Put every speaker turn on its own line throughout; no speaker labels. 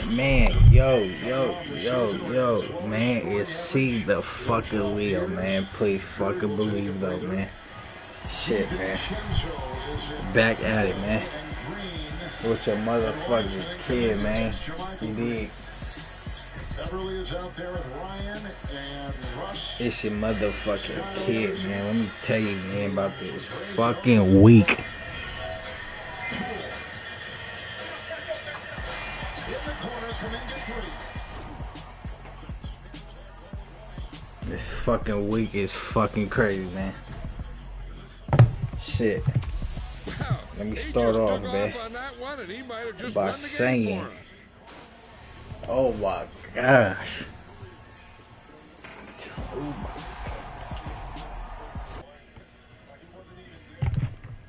Man, yo, man, it's C the fucking Leo, man. Please fucking believe though, man. Shit, man. Back at it, man. With your motherfucking kid, man. You dig? It's your motherfucking kid, man. Let me tell you, man, about this fucking week. This fucking week is fucking crazy, man. Shit. Let me start off, man, by saying, oh my gosh.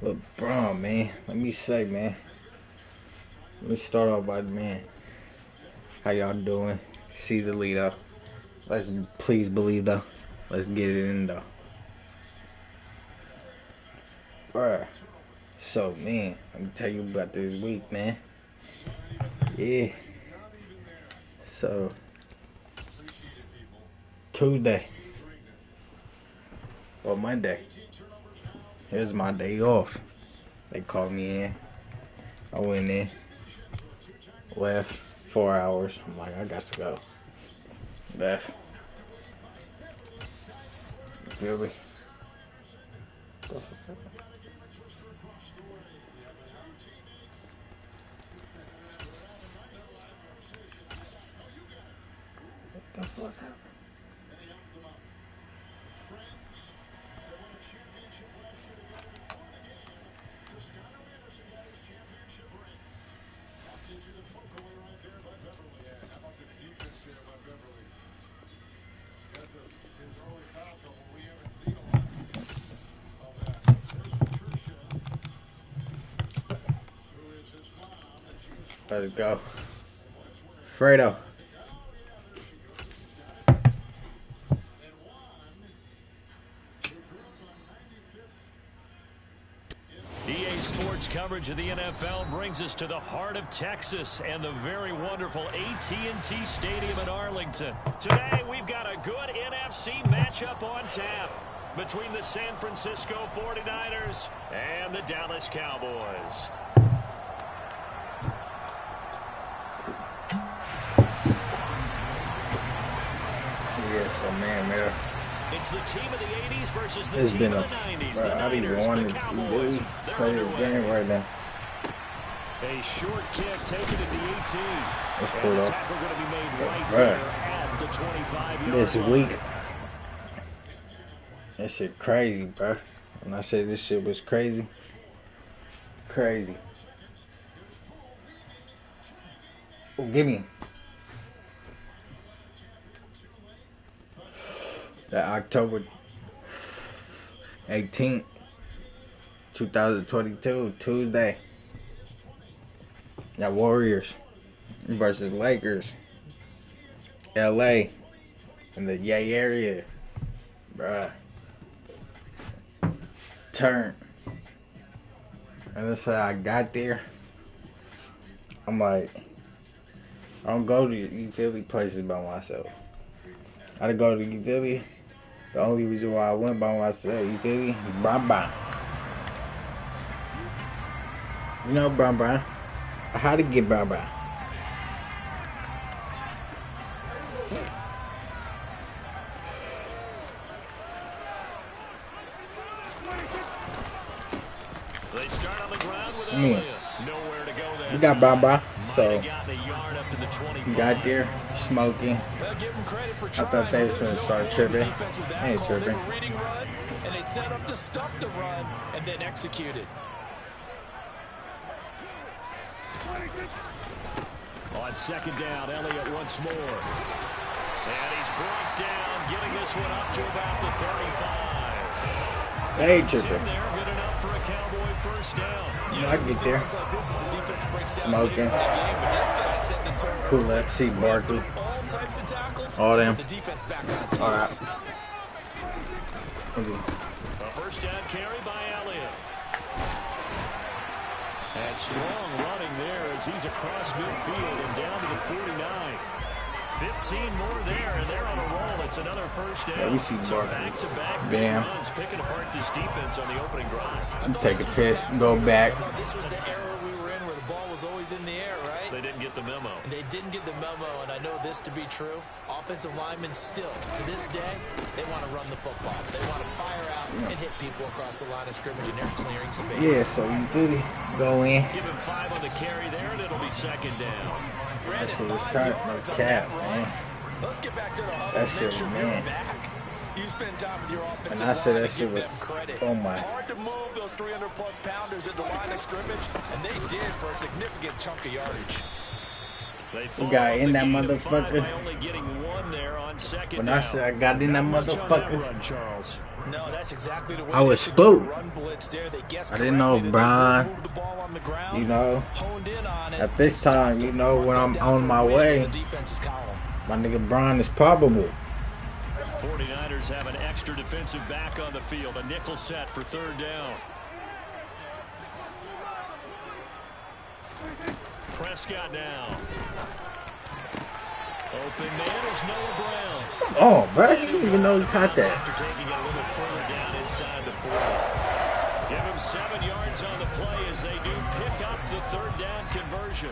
LeBron, man. Let me say, man. Let me start off by, man, how y'all doing? See the lead up. Let's please believe though. Let's get it in though. Bruh. So, man, let me tell you about this week, man. Yeah. So, Tuesday. Or Monday. Here's my day off. They called me in. I went in. Left 4 hours. I'm like, I got to go. Left. You feel me? What the fuck happened? Let's go. Fredo.
EA Sports coverage of the NFL brings us to the heart of Texas and the very wonderful AT&T Stadium in Arlington. Today, we've got a good NFC matchup on tap between the San Francisco 49ers and the Dallas Cowboys.
Yes, oh man.
It's the team of the 80s versus the team of the 90s.
Bro, I don't even want to play this game right now.
A short kick taken at the 18.
That's cool though.
Tackle going to be made right there at the 25-yard
this
line.
week, that shit crazy, bro. When I say this shit was crazy, crazy. Oh, give me. That October 18th, 2022, Tuesday. That Warriors versus Lakers. LA in the Yay area. Bruh. Turn. And that's how I got there. I'm like, I don't go to, you feel me, places by myself. I had to go to, you feel me? The only reason why I went by myself, you feel me? Bam. You know Bam. How to get Bam.
They start on the ground with Elliott. Nowhere to go there.
We got Bam. So
he
got there smoking. I thought they was gonna start tripping. I ain't tripping.
And they set up to stop the run and then execute it. On second down, Elliott once more. And he's brought down, getting this one up to about the 35.
They ain't tripping.
There, good enough for a Cowboy first down.
I get there. Smoking. Cool up, see Barkley. All them. Alright.
A first down carry by Elliott. And Strong running there as he's across midfield and down to the 49. 15 more there, and they're on a roll. It's another first down.
Yeah, we see
so back-to-back big runs, picking apart this defense on the opening drive.
You take a piss, go back.
This was the era we were in where the ball was always in the air, right?
They didn't get the memo.
They didn't get the memo, and I know this to be true. Offensive linemen still, to this day, they want to run the football. They want to fire out and hit people across the line of scrimmage, and they're clearing space.
Yeah, so you do go in.
Give him 5 on the carry there, and it'll be second down.
That shit was tight, no cap, man.
Let's get back to the huddle.
That shit was, man.
You spend time with your offensive
And I said
line
that shit was, oh my.
Hard to move those 300-plus pounders at the line of scrimmage, and they did for a significant chunk of yardage.
We got in that motherfucker. When I said I got in that motherfucker,
No, that's exactly the way
I was spooked. I didn't know Brian, you know, at this time, you know, when I'm on my way, my nigga Brian is probable.
49ers have an extra defensive back on the field. A nickel set for third down. Prescott now. Open man is Noah Brown.
Come on, bro. You didn't even know he caught that.
After taking it a little further down inside the 40. Give him 7 yards on the play as they do pick up the third down conversion.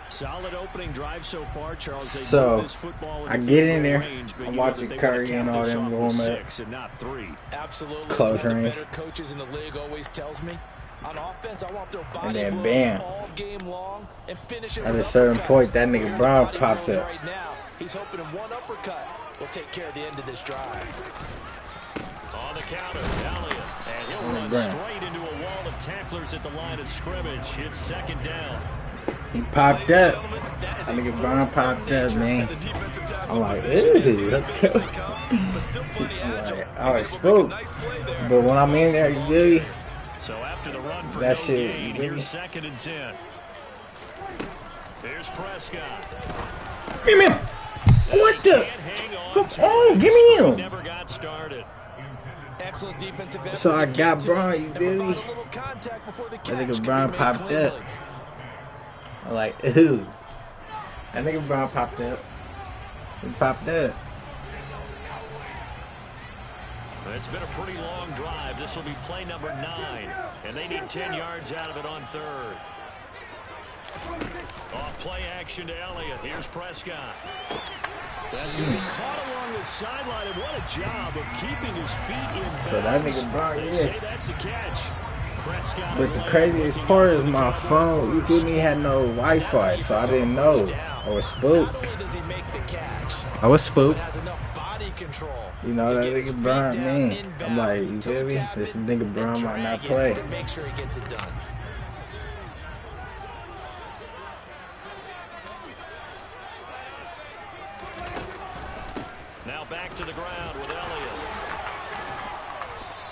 Solid opening drive so far, Charles. They
So,
this football
I get in there, I'm watching Curry and all them warm up.
Absolutely.
Close
One of the
range.
better coaches in the league always tells me. On offense, I want their body
And then
blows
bam.
all game long and finish it
At a
with
certain
uppercuts.
point, that nigga Brown
Body
pops
blows
up.
Right now, he's hoping in one uppercut will take care of the end of this drive.
On the counter, Elliott. And he'll run straight into a wall of tacklers at the line of scrimmage. It's second down.
He popped up. That nigga Brown popped up, man. I'm like, ew. I was spooked. But when I'm in there, you
So after the run for
that
no
shit,
gain,
you
here's second and 10. Here's Prescott.
give me him. What the? Come on, give me him.
Never got started.
Excellent defensive effort.
So I got Brown, you feel me?
That
That nigga Brown popped up. I'm like, ooh. That nigga Brown popped up. He popped up.
It's been a pretty long drive. This will be play number 9. And they need 10 yards out of it on third. Off play action to Elliott. Here's Prescott. That's going to be caught along the sideline. And what a job of keeping his feet in bounds.
So that nigga Brown,
They
yeah.
say that's a catch. Prescott
But the craziest part is my phone, you feel me, had no Wi-Fi, so I didn't know. I was spooked.
Not only does he make the catch,
I was spooked.
but has enough body control.
You know, that
to get his
nigga
feet
Brown,
down
man.
in
I'm like,
bounds,
you feel me?
toe-tap
This
it,
nigga
and
Brown might not
drag it
play.
to make sure he gets it done.
Now back to the ground with Elliott.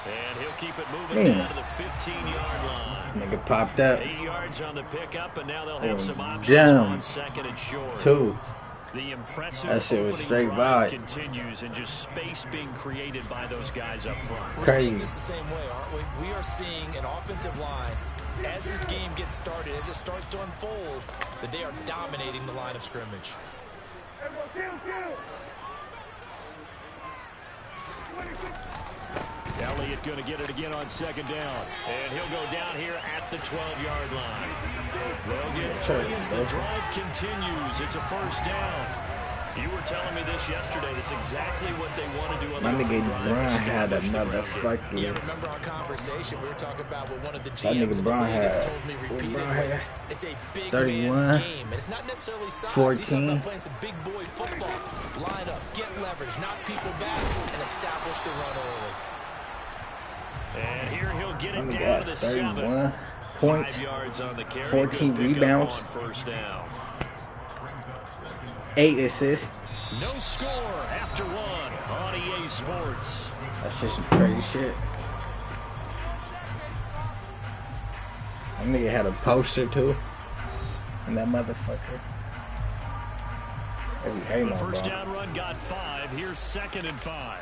And he'll keep it moving down to the 15-yard line.
Nigga popped up.
8 yards on the pickup, and now they'll have some options
Jam.
on second and short.
2.
The impressive
That shit was
opening
straight
drive
vibe.
continues, and just space being created by those guys up front.
We're
Crazy.
seeing this the same way, aren't we? We are seeing an offensive line, as this game gets started, as it starts to unfold, that they are dominating the line of scrimmage.
Elliott going to get it again on second down. And he'll go down here at the 12-yard line. They'll get 3 as the drive continues. It's a first down. You were telling me this yesterday. That's exactly what they want to do on
My
the
nigga
drive.
Brown had a
Establish the run game.
motherfucking.
Yeah, remember our conversation? We were talking about what one of the
That
GMs
nigga
in the
Brown
league has
had-
told me
what
repeatedly.
Brown had?
It's a big
31,
man's game. And it's not necessarily size. He's
14.
talking about playing some big boy football. Line up, get leverage, knock people back, and establish the run early.
And here he'll get it
Let me
down to
got
the 7.
31 points,
5 yards on the carry.
14
Good pickup
rebounds.
on first down.
8 assists.
No score after 1 on EA Sports.
That's just some crazy shit. That nigga had a poster too. And that motherfucker. Hey,
The
my
first
bro.
down run got 5. Here's second and 5.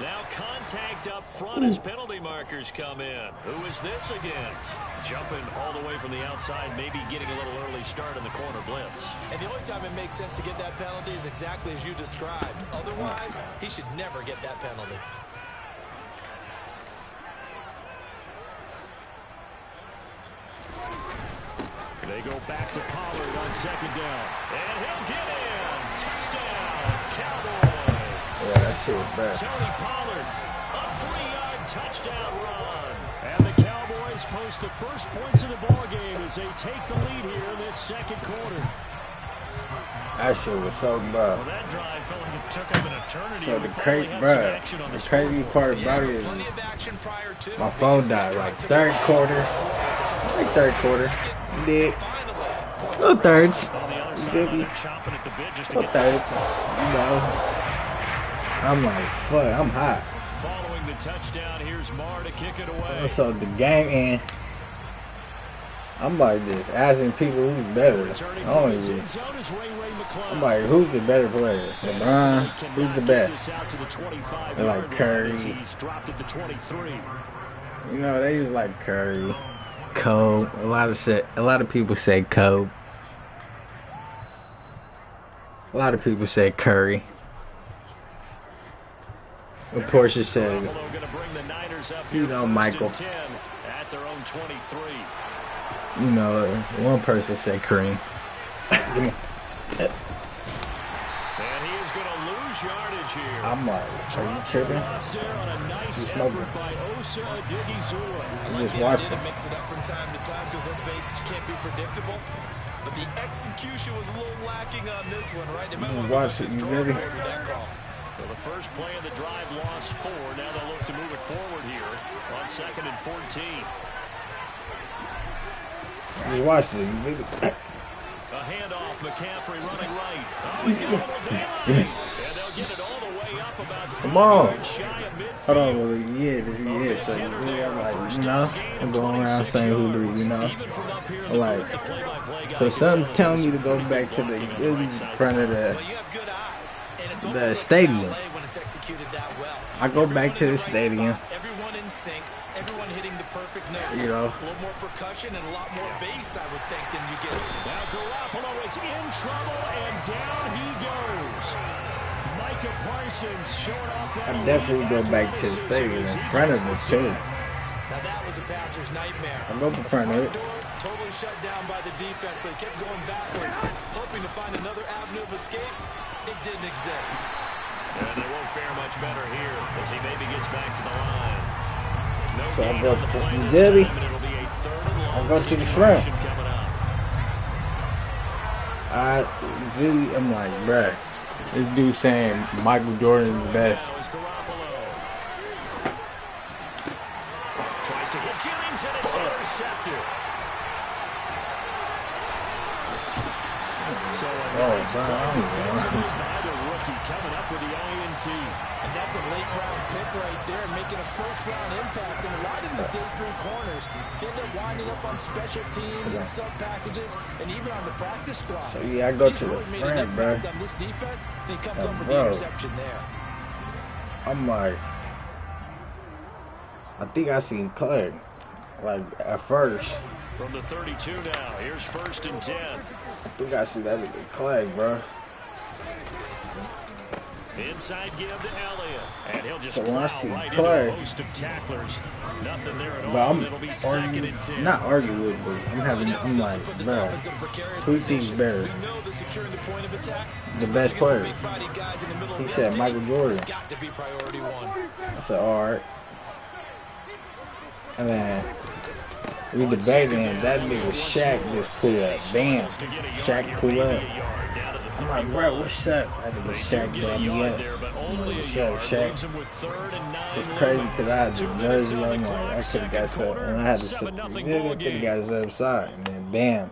Now contact up front as penalty markers come in. Who is this against? Jumping all the way from the outside, maybe getting a little early start in the corner blitz.
And the only time it makes sense to get that penalty is exactly as you described. Otherwise, he should never get that penalty.
They go back to Pollard on second down. And he'll get in. Touchdown, Cowboys.
Yeah, that shit was bad.
Tony Pollard, a 3-yard touchdown run. And the Cowboys post the first points of the ball game as they take the lead here in this second quarter.
That shit was so bad.
Well, that drive felt like it took up an eternity.
So the crazy part about it is my phone died like third quarter. Like third quarter. You did. Little thirds. You did me. Little thirds. You know. I'm like, fuck, I'm hot.
Following the touchdown, here's Marr to kick it away.
So the game end. I'm like just asking people who's better. I don't even. I'm like, who's the better player? LeBron? Who's the best? They're like Curry. You know, they just like Curry. Kobe. A lot of people say Kobe. A lot of people say Curry. Of course, you said, you know, Michael. You know, one person said Kareem.
And he is going to lose yardage here.
I'm like, are you tripping? You smoking? I just watched it.
Mix it up from time to time because let's face it, you can't be predictable. But the execution was a little lacking on this one, right?
You watch it, you ready?
So the first play of the drive lost 4. Now they'll look to move it forward here on 2nd and 14.
Just watch it, you ready?
A handoff, McCaffrey running right. Oh, he's got a little daylight. And they'll get it all the way up about 3 yards shy of midfield.
Hold on, well, yeah, this is so yeah, I'm like, you know, I'm going around saying who do you know. I'm like, so something telling me to go back to the in front of the stadium. I go back to the stadium.
Everyone in sync, everyone hitting the perfect notes.
You know.
A little more percussion and a lot more bass, I would think, than you get.
Now Garoppolo is in trouble, and down he goes. Micah Parsons showing off that.
I definitely go back to the stadium in front of it too.
Now that was a passer's nightmare.
I go in front of it.
Totally shut down by the defense, so he kept going backwards, hoping to find another avenue of escape. It didn't exist.
And they won't fare much better here as he maybe gets back to the line. No
So I
gain
go
on the
to
play this
Debbie.
time, and it'll be a 3rd and long
I go to the
situation
front.
coming up.
I'm like, bruh, this dude saying Michael Jordan is the best.
Now is Garoppolo. Tries to hit Jennings, and it's intercepted. So a nice play defensively by the rookie coming up with the INT.
And that's a late-round pick right there, making a first-round impact. And a lot of these day 3 corners end up winding up on special teams and sub-packages and even on the practice squad.
So yeah, I go
He's
to the
really made
front,
an
bro.
impact on this defense, and he comes up with the
Bro.
interception there.
I'm like, I think I seen Clay, like at first.
From the 32 now, here's 1st and 10.
I think I see that nigga Clay, bro.
Inside give to Elliott, and he'll just
So when I
plow
see
right
Clay,
into a host of tacklers. Nothing there at
but
all.
I'm
It'll be 2nd and 10.
not arguing with, but I'm like, bro, who thinks better? The best player. He said Michael Jordan.
Got to be priority 1.
I said, all right. And then we debating, and that nigga Shaq just pulled up. Bam, Shaq pulled up. I'm like, bro, what's up? I had to get Shaq down me up. What's up, Shaq? It's crazy because I had the jersey. I'm like, I could have got something. And I had to sit there. I could have got his upside. And then, bam.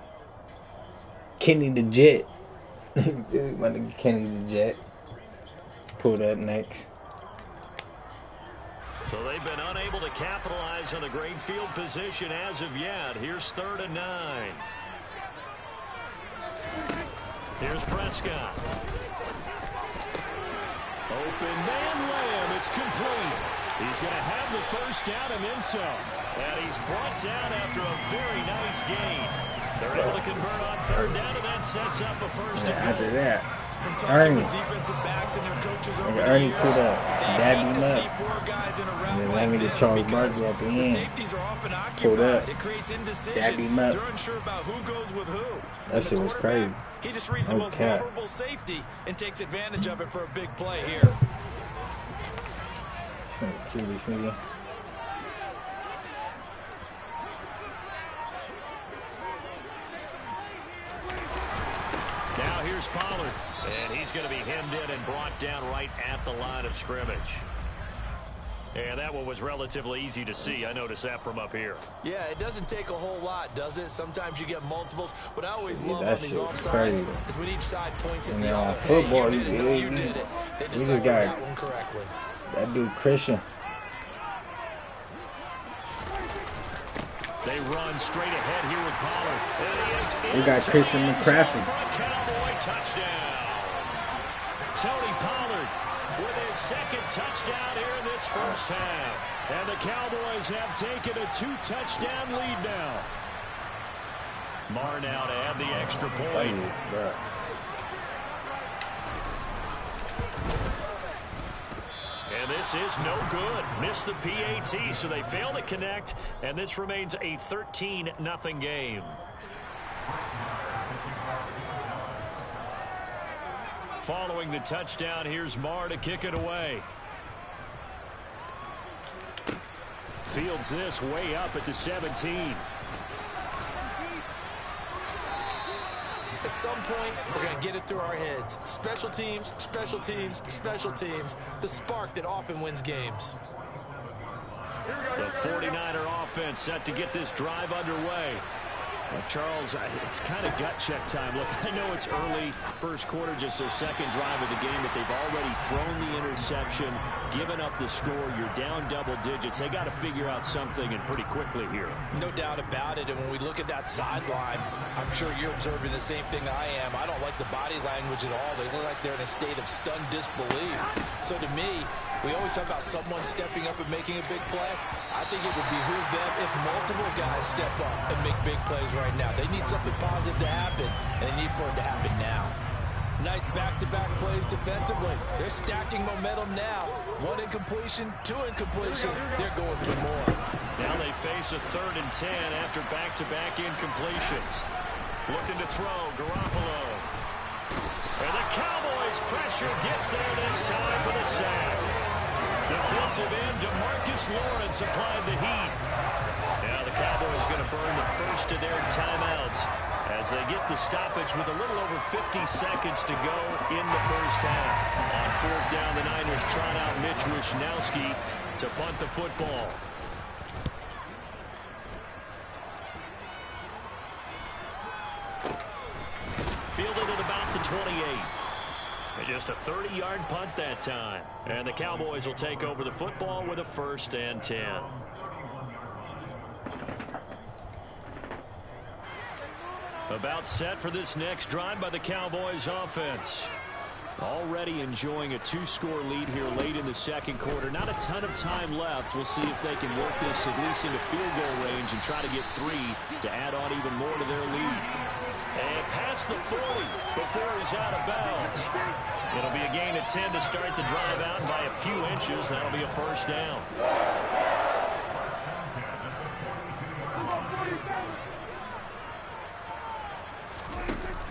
Kenny the Jet. My nigga Kenny the Jet. Pulled up next.
So they've been unable to capitalize on the great field position as of yet. Here's 3rd and 9. Here's Prescott. Open man layup. It's complete. He's going to have the first down and then some. And he's brought down after a very nice gain. They're able to convert on third down, and that sets up a first and goal.
After that,
From talking with defensive backs and their coaches over the years,
put up,
they hate to see four guys in a route like this because the safeties are often occupied. It creates indecision. They're unsure about who goes with who.
That shit was crazy.
He just reads the most vulnerable safety and takes advantage of it for a big play here.
Now here's Pollard, and he's going to be hemmed in and brought down right at the line of scrimmage. And that one was relatively easy to see. I noticed that from up here.
Yeah, it doesn't take a whole lot, does it? Sometimes you get multiples. What I always love on these offsides is when each side points at the other.
Football,
you did it. They decided that one correctly.
That dude Christian.
They run straight ahead here with Pollard.
We got Christian McCaffrey.
For a Cowboy touchdown. Tony Pollard with his second touchdown here in this first half. And the Cowboys have taken a 2-touchdown lead now. Marr now to add the extra point. And this is no good. Missed the PAT, so they fail to connect, and this remains a 13-0 game. Following the touchdown, here's Marr to kick it away. Fields this way up at the 17.
At some point, we're going to get it through our heads. Special teams, special teams, special teams. The spark that often wins games.
The 49er offense set to get this drive underway. Well, Charles, it's kind of gut check time. Look, I know it's early, first quarter, just their second drive of the game, but they've already thrown the interception, given up the score. You're down double digits. They got to figure out something, and pretty quickly here.
No doubt about it, and when we look at that sideline, I'm sure you're observing the same thing I am. I don't like the body language at all. They look like they're in a state of stunned disbelief. So to me, we always talk about someone stepping up and making a big play. I think it would behoove them if multiple guys step up and make big plays right now. They need something positive to happen, and they need for it to happen now. Nice back-to-back plays defensively. They're stacking momentum now. One incompletion, two incompletion. They're going for more.
Now they face a 3rd and 10 after back-to-back incompletions. Looking to throw, Garoppolo. And the Cowboys' pressure gets there this time for the sack. Defensive end DeMarcus Lawrence applied the heat. Now the Cowboys going to burn the first of their timeouts as they get the stoppage with a little over 50 seconds to go in the first half. On 4th down, the Niners trot out Mitch Wishnowsky to punt the football. Fielded at about the 28. And just a 30-yard punt that time. And the Cowboys will take over the football with a 1st and 10. About set for this next drive by the Cowboys offense. Already enjoying a 2-score lead here late in the second quarter. Not a ton of time left. We'll see if they can work this at least into field goal range and try to get 3 to add on even more to their lead. And past the 40 before he's out of bounds. It'll be a gain of 10 to start the drive out by a few inches. That'll be a 1st down.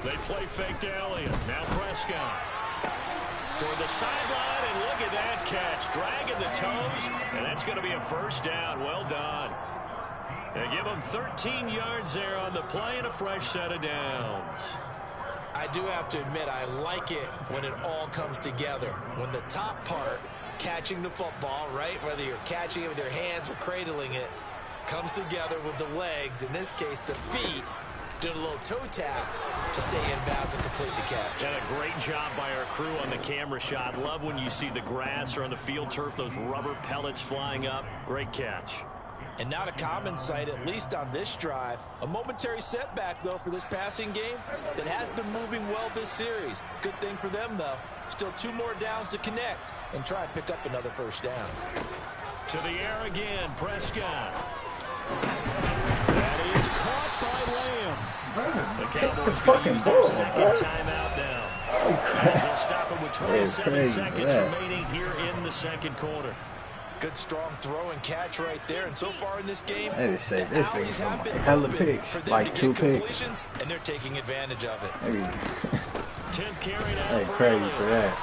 They play fake to Elliott. Now Prescott. Toward the sideline, and look at that catch. Dragging the toes, and that's going to be a 1st down. Well done. They give them 13 yards there on the play and a fresh set of downs.
I do have to admit, I like it when it all comes together. When the top part, catching the football, right, whether you're catching it with your hands or cradling it, comes together with the legs, in this case the feet, doing a little toe tap to stay in bounds and complete the catch.
And a great job by our crew on the camera shot. Love when you see the grass or on the field turf, those rubber pellets flying up. Great catch.
And not a common sight, at least on this drive. A momentary setback, though, for this passing game that has been moving well this series. Good thing for them, though. Still 2 more downs to connect and try and pick up another first down.
To the air again, Prescott. That is caught by Lamb. The Cowboys going to use their second timeout now. As they'll stop him with 27 seconds remaining here in the second quarter.
Good strong throw and catch right there. And so far in this game,
they just say this thing from hella picks, like 2 picks.
And they're taking advantage of it.
10th carry now.
That's crazy for that.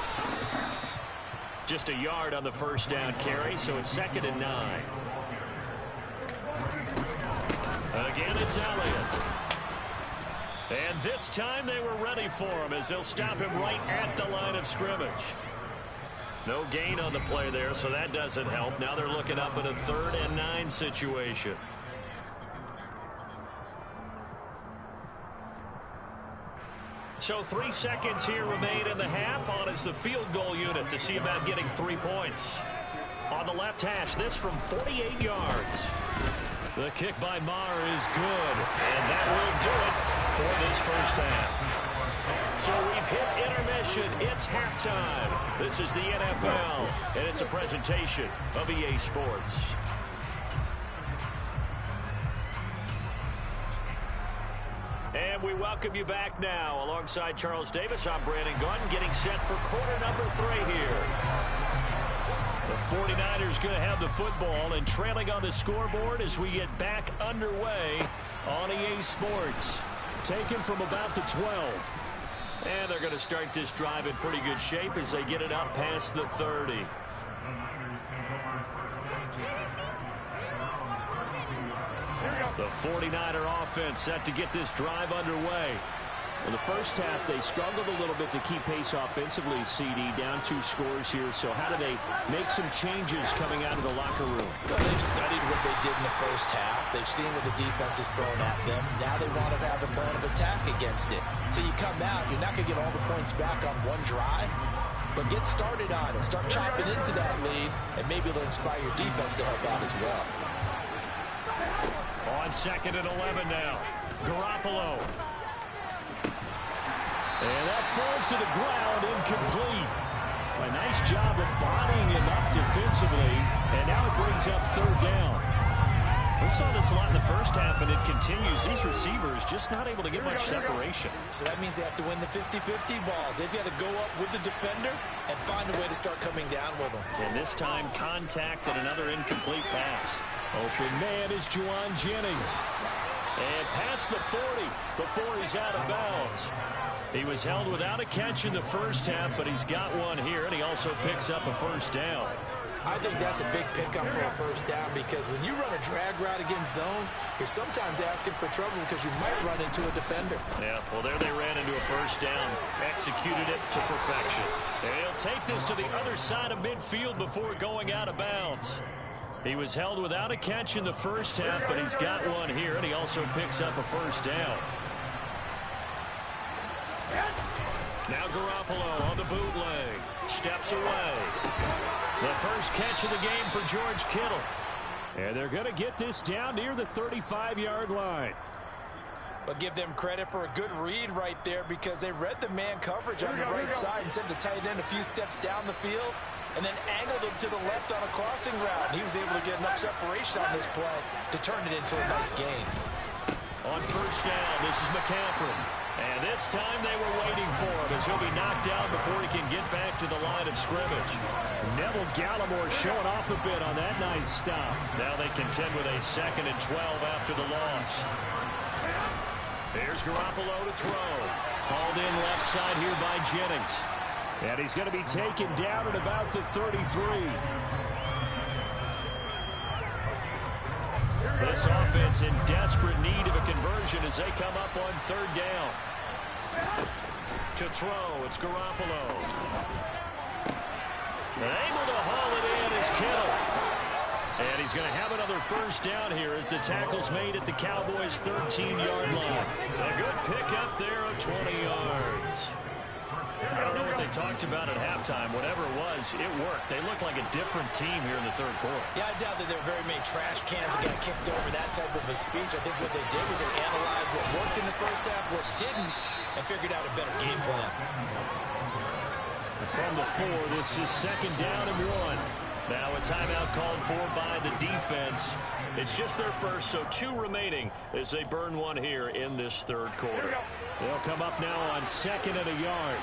Just a yard on the first down carry, so it's 2nd and 9. Again, it's Elliott. And this time they were ready for him as they'll stop him right at the line of scrimmage. No gain on the play there, so that doesn't help. Now they're looking up at a 3rd and 9 situation. So 3 seconds here remain in the half. On is the field goal unit to see about getting 3 points. On the left hash, this from 48 yards. The kick by Maher is good, and that will do it for this first half. So we've hit intermission. It's halftime. This is the NFL, and it's a presentation of EA Sports. And we welcome you back now. Alongside Charles Davis, I'm Brandon Gaudin, getting set for quarter number 3 here. The 49ers going to have the football and trailing on the scoreboard as we get back underway on EA Sports. Taken from about the 12. And they're going to start this drive in pretty good shape as they get it up past the 30. The 49er offense set to get this drive underway.
In the first half, they struggled a little bit to keep pace offensively, CD, down 2 scores here. So how do they make some changes coming out of the locker room?
Well, they've studied what they did in the first half. They've seen what the defense is throwing at them. Now they want to have a plan of attack against it. So you come out, you're not going to get all the points back on one drive, but get started on it. Start chopping into that lead, and maybe it'll inspire your defense to help out as well.
On 2nd and 11 now. Garoppolo. And that falls to the ground, incomplete. A nice job of bodying him up defensively, and now it brings up 3rd down. We saw this a lot in the first half, and it continues. These receivers just not able to get much separation.
So that means they have to win the 50-50 balls. They've got to go up with the defender and find a way to start coming down with them.
And this time, contact and another incomplete pass.
Open man is Juwan Jennings.
And past the 40 before he's out of bounds. He was held without a catch in the first half, but he's got one here, and he also picks up a first down.
I think that's a big pickup for a first down because when you run a drag route against zone, you're sometimes asking for trouble because you might run into a defender.
Yeah, well, there they ran into a first down, executed it to perfection. And he'll take this to the other side of midfield before going out of bounds. He was held without a catch in the first half, but he's got one here, and he also picks up a first down. Now Garoppolo on the bootleg. Steps away. The first catch of the game for George Kittle.
And they're going to get this down near the 35-yard line.
But give them credit for a good read right there because they read the man coverage on the right side and sent the tight end a few steps down the field and then angled him to the left on a crossing route. And he was able to get enough separation on this play to turn it into a nice gain.
On first down, this is McCaffrey. And this time they were waiting for him as he'll be knocked down before he can get back to the line of scrimmage.
Neville Gallimore showing off a bit on that nice stop.
Now they contend with a 2nd and 12 after the loss. Here's Garoppolo to throw. Hauled in left side here by Jennings.
And he's going to be taken down at about the 33.
This offense in desperate need of a conversion as they come up on 3rd down. To throw, it's Garoppolo. Able to haul it in is Kittle. And he's going to have another first down here as the tackle's made at the Cowboys' 13-yard line. A good pickup there of 20 yards. I don't know what they talked about at halftime, whatever it was, it worked. They looked like a different team here in the third quarter.
Yeah, I doubt that there were very many trash cans that got kicked over that type of a speech. I think what they did was they analyzed what worked in the first half, what didn't, and figured out a better game plan.
From the 4, this is 2nd down and 1. Now a timeout called for by the defense. It's just their first, so 2 remaining as they burn 1 here in this third quarter. They'll come up now on 2nd and a yard.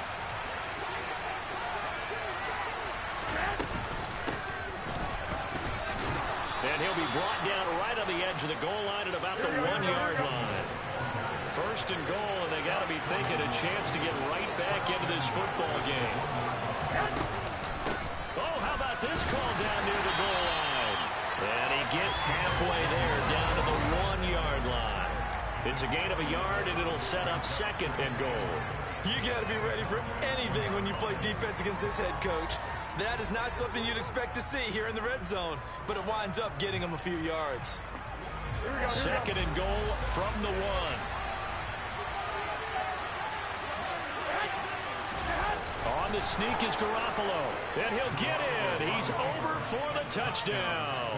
And he'll be brought down right on the edge of the goal line at about the 1-yard line. 1st and goal, and they got to be thinking a chance to get right back into this football game. Oh, how about this call down near the goal line? And he gets halfway there, down to the 1-yard line. It's a gain of a yard, and it'll set up 2nd and goal.
You got to be ready for anything when you play defense against this head coach. That is not something you'd expect to see here in the red zone, but it winds up getting him a few yards.
2nd and goal from the 1. On the sneak is Garoppolo, and he'll get in. He's over for the touchdown.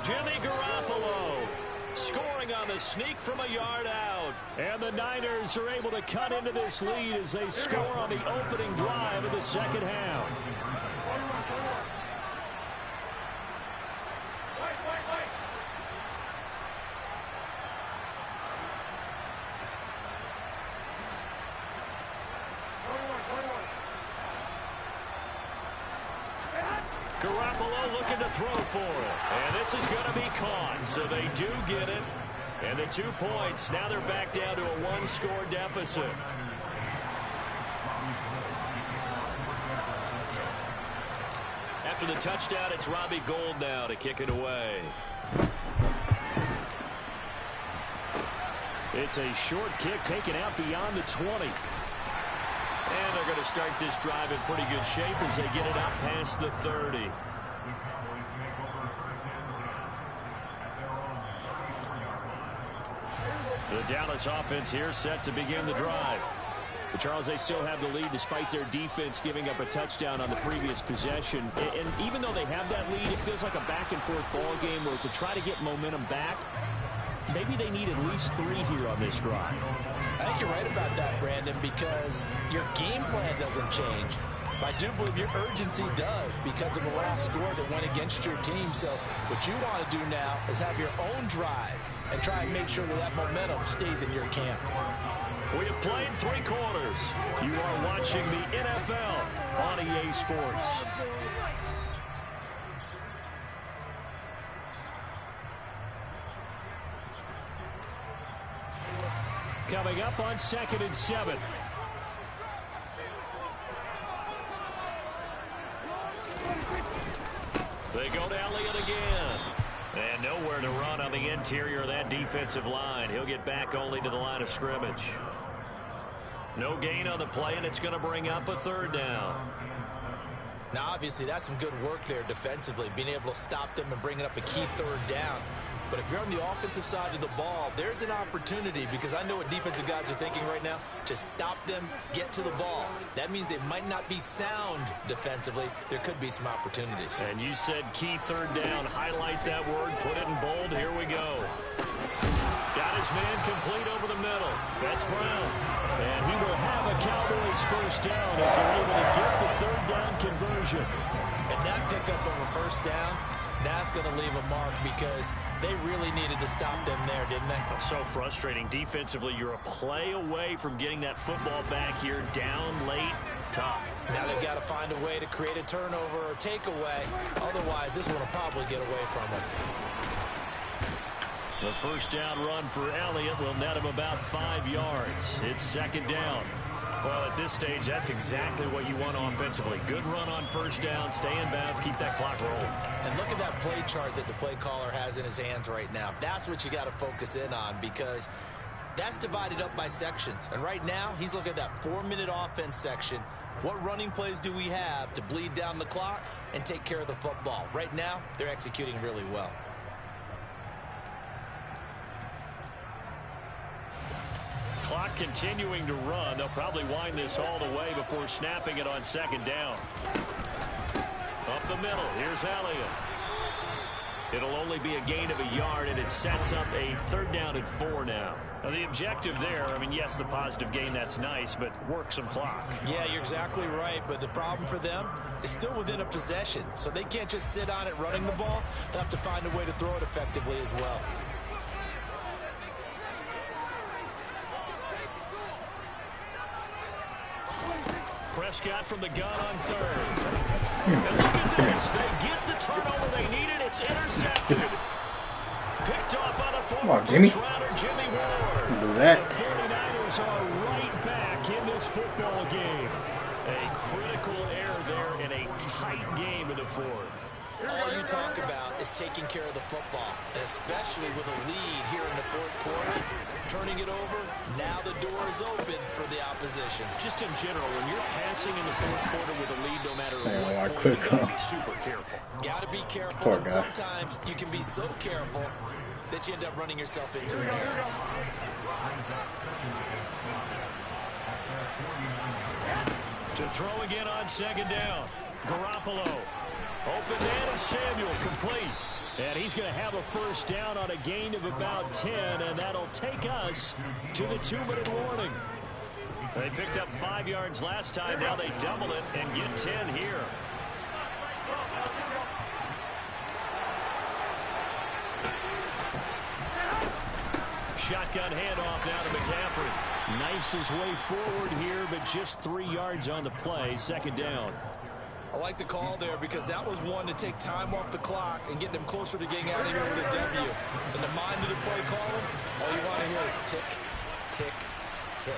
Jimmy Garoppolo scoring on the sneak from a yard out. And the Niners are able to cut into this lead as they score on the opening drive of the second half. Garoppolo looking to throw for it. And this is going to be caught, so they do get it. And the 2 points, now they're back down to a 1-score deficit. After the touchdown, it's Robbie Gould now to kick it away. It's a short kick taken out beyond the 20. And they're going to start this drive in pretty good shape as they get it out past the 30. The Dallas offense here set to begin the drive. But Charles, they still have the lead despite their defense giving up a touchdown on the previous possession. And even though they have that lead, it feels like a back-and-forth ball game where to try to get momentum back, maybe they need at least 3 here on this drive.
I think you're right about that, Brandon, because your game plan doesn't change. I do believe your urgency does because of the last score that went against your team. So what you want to do now is have your own drive and try and make sure that that momentum stays in your camp.
We have played 3 quarters. You are watching the NFL on EA Sports. Coming up on 2nd and 7. They go to Elliott again. And nowhere to run on the interior of that defensive line. He'll get back only to the line of scrimmage. No gain on the play, and it's going to bring up a 3rd down.
Now, obviously, that's some good work there defensively, being able to stop them and bringing up a key 3rd down. But if you're on the offensive side of the ball, there's an opportunity, because I know what defensive guys are thinking right now, to stop them, get to the ball. That means they might not be sound defensively. There could be some opportunities.
And you said key 3rd down. Highlight that word. Put it in bold. Here we go. Got his man complete over the middle. That's Brown. And he will have a Cowboys 1st down as they're able to get the 3rd down conversion.
And that pickup of a 1st down, that's going to leave a mark because they really needed to stop them there, didn't they?
So frustrating. Defensively, you're a play away from getting that football back here down late. Tough.
Now they've got to find a way to create a turnover or takeaway. Otherwise, this one will probably get away from them.
The 1st down run for Elliott will net him about 5 yards. It's 2nd down. Well, at this stage, that's exactly what you want offensively. Good run on 1st down, stay in bounds, keep that clock rolling.
And look at that play chart that the play caller has in his hands right now. That's what you got to focus in on, because that's divided up by sections. And right now, he's looking at that 4-minute offense section. What running plays do we have to bleed down the clock and take care of the football? Right now, they're executing really well.
clock continuing to run. They'll probably wind this all the way before snapping it on second down. Up the middle, here's Elliott. It'll only be a gain of a yard, and it sets up a 3rd down and 4 now. Now, the objective there, I mean, yes, the positive gain, that's nice, but work some clock.
Yeah, you're exactly right, but the problem for them is still within a possession, so they can't just sit on it running the ball. They'll have to find a way to throw it effectively as well.
Prescott from the gun on 3rd. And look at this. They get the turnover they needed. It's intercepted. Picked off by the former first-rounder Jimmy Ward.
Do that.
The 49ers are right back in this football game. A critical error there in a tight game in the 4th.
All you talk about is taking care of the football, and especially with a lead here in the 4th quarter. Turning it over, now the door is open for the opposition.
Just in general, when you're passing in the 4th quarter with a lead, no matter what point,
quick
you got to be super careful.
Got to be careful,
Poor
and
guy.
sometimes you can be so careful that you end up running yourself into an error.
To throw again on 2nd down. Garoppolo. Open man is Samuel, complete. And he's going to have a 1st down on a gain of about 10, and that'll take us to the 2-minute warning. They picked up 5 yards last time. Now they double it and get 10 here. Shotgun handoff now to McCaffrey. Knifes his way forward here, but just 3 yards on the play. 2nd down.
I like the call there because that was one to take time off the clock and get them closer to getting out of here with a W. In the mind of the play caller, all you want to hear is tick, tick, tick.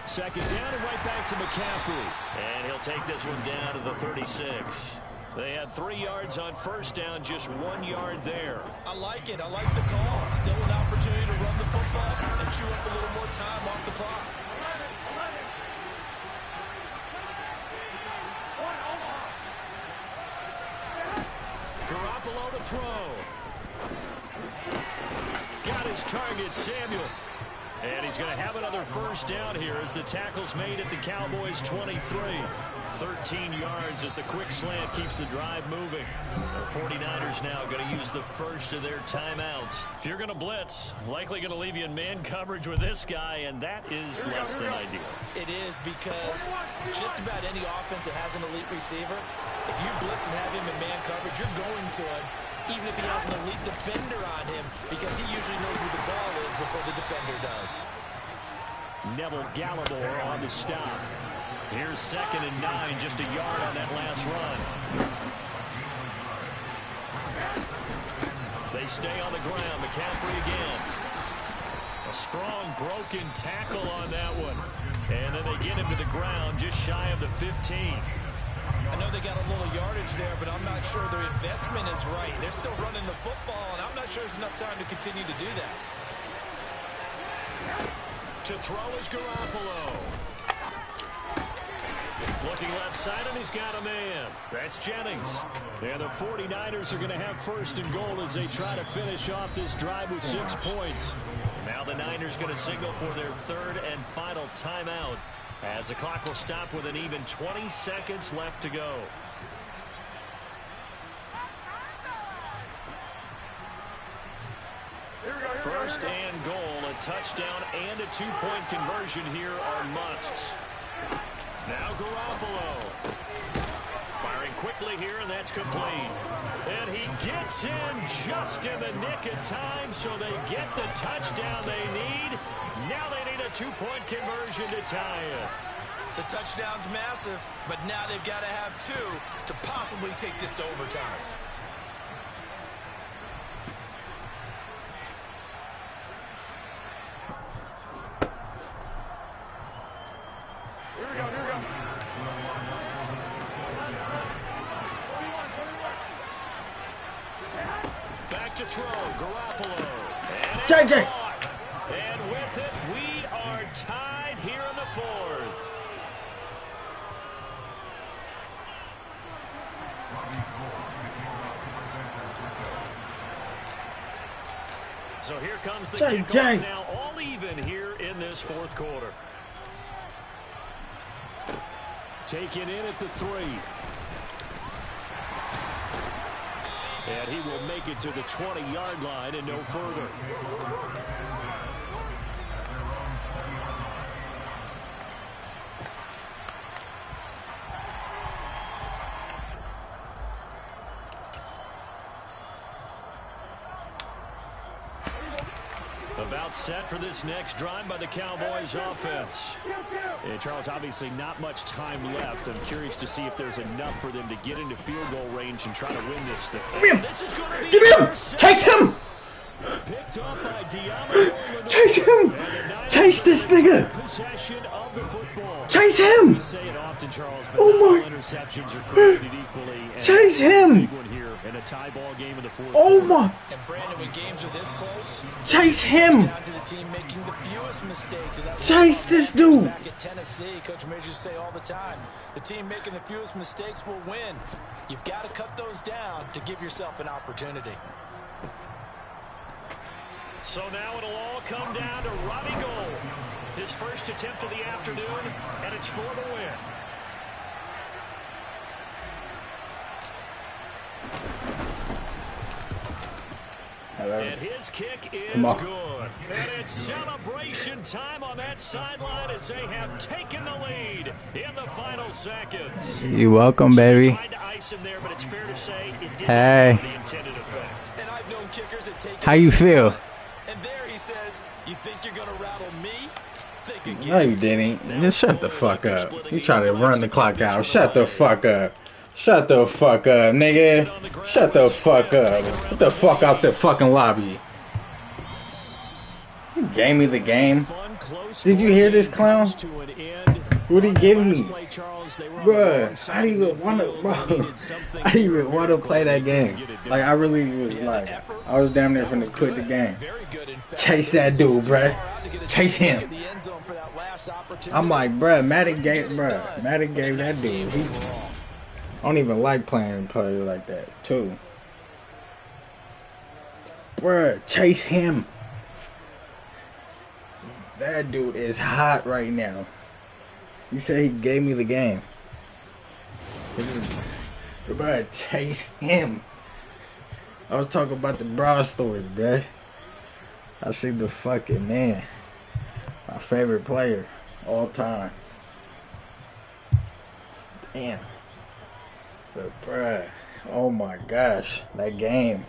Second down and right back to McCaffrey. And he'll take this one down to the 36. They had 3 yards on 1st down, just 1 yard there.
I like it. I like the call. Still an opportunity to run the football and chew up a little more time off the clock.
Garoppolo to throw. Got his target, Samuel. And he's going to have another 1st down here as the tackle's made at the Cowboys' 23. 13 yards as the quick slant keeps the drive moving. The 49ers now going to use the first of their timeouts. If you're going to blitz, likely going to leave you in man coverage with this guy, and that is less than ideal.
It is because just about any offense that has an elite receiver, if you blitz and have him in man coverage, you're going to him, even if he has an elite defender on him, because he usually knows where the ball is before the defender does.
Neville Gallimore on the stop. Here's 2nd and 9, just a yard on that last run. They stay on the ground. McCaffrey again. A strong broken tackle on that one. And then they get him to the ground just shy of the 15.
I know they got a little yardage there, but I'm not sure their investment is right. They're still running the football, and I'm not sure there's enough time to continue to do that.
To throw is Garoppolo. Looking left side, and he's got a man. That's Jennings. And the 49ers are going to have 1st and goal as they try to finish off this drive with 6 points. Now the Niners going to signal for their 3rd and final timeout as the clock will stop with an even 20 seconds left to go. First and goal, a touchdown and a 2-point conversion here are musts. Now Garoppolo. Firing quickly here, and that's complete. And he gets in just in the nick of time, so they get the touchdown they need. Now they need a 2-point conversion to tie it.
The touchdown's massive, but now they've got to have 2 to possibly take this to overtime.
Back to throw, Garoppolo.
JJ.
And with it, we are tied here in the 4th. So here comes the
Jay,
kickoff
Jay.
now, all even here in this fourth quarter.
Taken in at the 3. And he will make it to the 20-yard line and no further.
About set for this next drive by the Cowboys offense.
And Charles, obviously not much time left. I'm curious to see if there's enough for them to get into field goal range and try to win this thing.
Give me him!
This is going to be
Give me him! Chase him!
picked up by Diamo.
Chase him! Chase this nigga!
Possession of the football.
Chase him!
We say it often, Charles, but
Oh
not all
my-
interceptions are created equally. And
Chase him!
Big one here in a tie ball game in the fourth
Oh
quarter.
my!
And Brandon, when games are this close,
Chase him!
down to the team making the fewest mistakes. And that
Chase this dude!
Back at Tennessee, Coach Majors say all the time, the team making the fewest mistakes will win. You've got to cut those down to give yourself an opportunity.
So now it'll all come down to Robbie Gould. His first attempt of the afternoon, and it's for the win. And his kick is
Come on.
good. And it's celebration time on that sideline as they have taken the lead in the final seconds.
You welcome, baby.
Tried to ice him there, but it's fair to say it didn't
Hey.
have the intended effect.
And I've known kickers that take
How you feel?
And there he says, you think you're going to rattle me? Think again.
No, you didn't. Just shut the fuck up. You try to run the clock out. Shut the fuck up. Shut the fuck up, nigga. Shut the fuck up. Get the fuck out the fucking lobby. You gave me the game. Did you hear this clown? What he give me? Bruh, I didn't even want to, bro. I didn't even want to play that game. Like, I really was like, I was damn near finna quit the game. Chase that dude, bruh. Chase him. I'm like, bruh, Madden gave that dude. I don't even like playing players like that, too. Bruh, chase him. That dude is hot right now. He said he gave me the game. Bruh, chase him. I was talking about the broad stories, bruh. I see the fucking man. My favorite player all time. Damn. But bruh, oh my gosh, that game.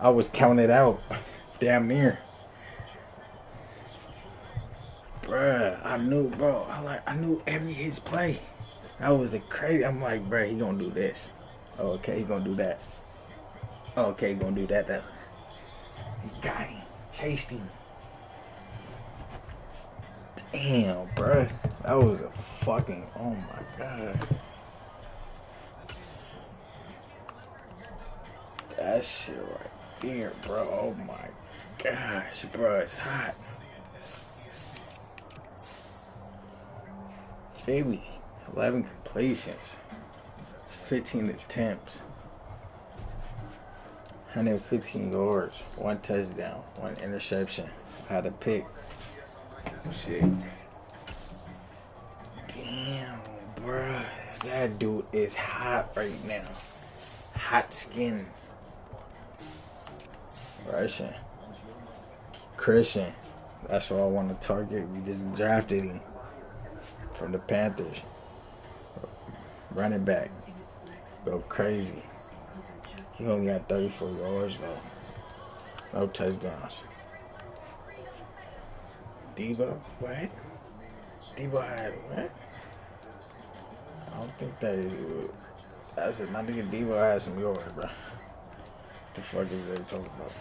I was counted out. Damn near. Bruh, I knew, bro. I knew every his play. That was the crazy. I'm like, bruh, he gonna do this. Oh, okay, he gonna do that. Oh, okay, he gonna do that though. He got him. Chased him. Damn, bruh. That was a fucking, oh my god. That shit right there, bro. Oh my gosh, bro. It's hot. Baby, 11 completions, 15 attempts, 115 yards, 1 touchdown, 1 interception. Had a pick. Shit. Damn, bruh. That dude is hot right now. Hot skin. Russian. Christian. That's what I want to target. We just drafted him from the Panthers. Running back. Go crazy. He only got 34 yards though. No touchdowns. Debo? What? Debo had what? I don't think that is. That's it. I think Debo had some yards, bro. What the fuck is they talking about?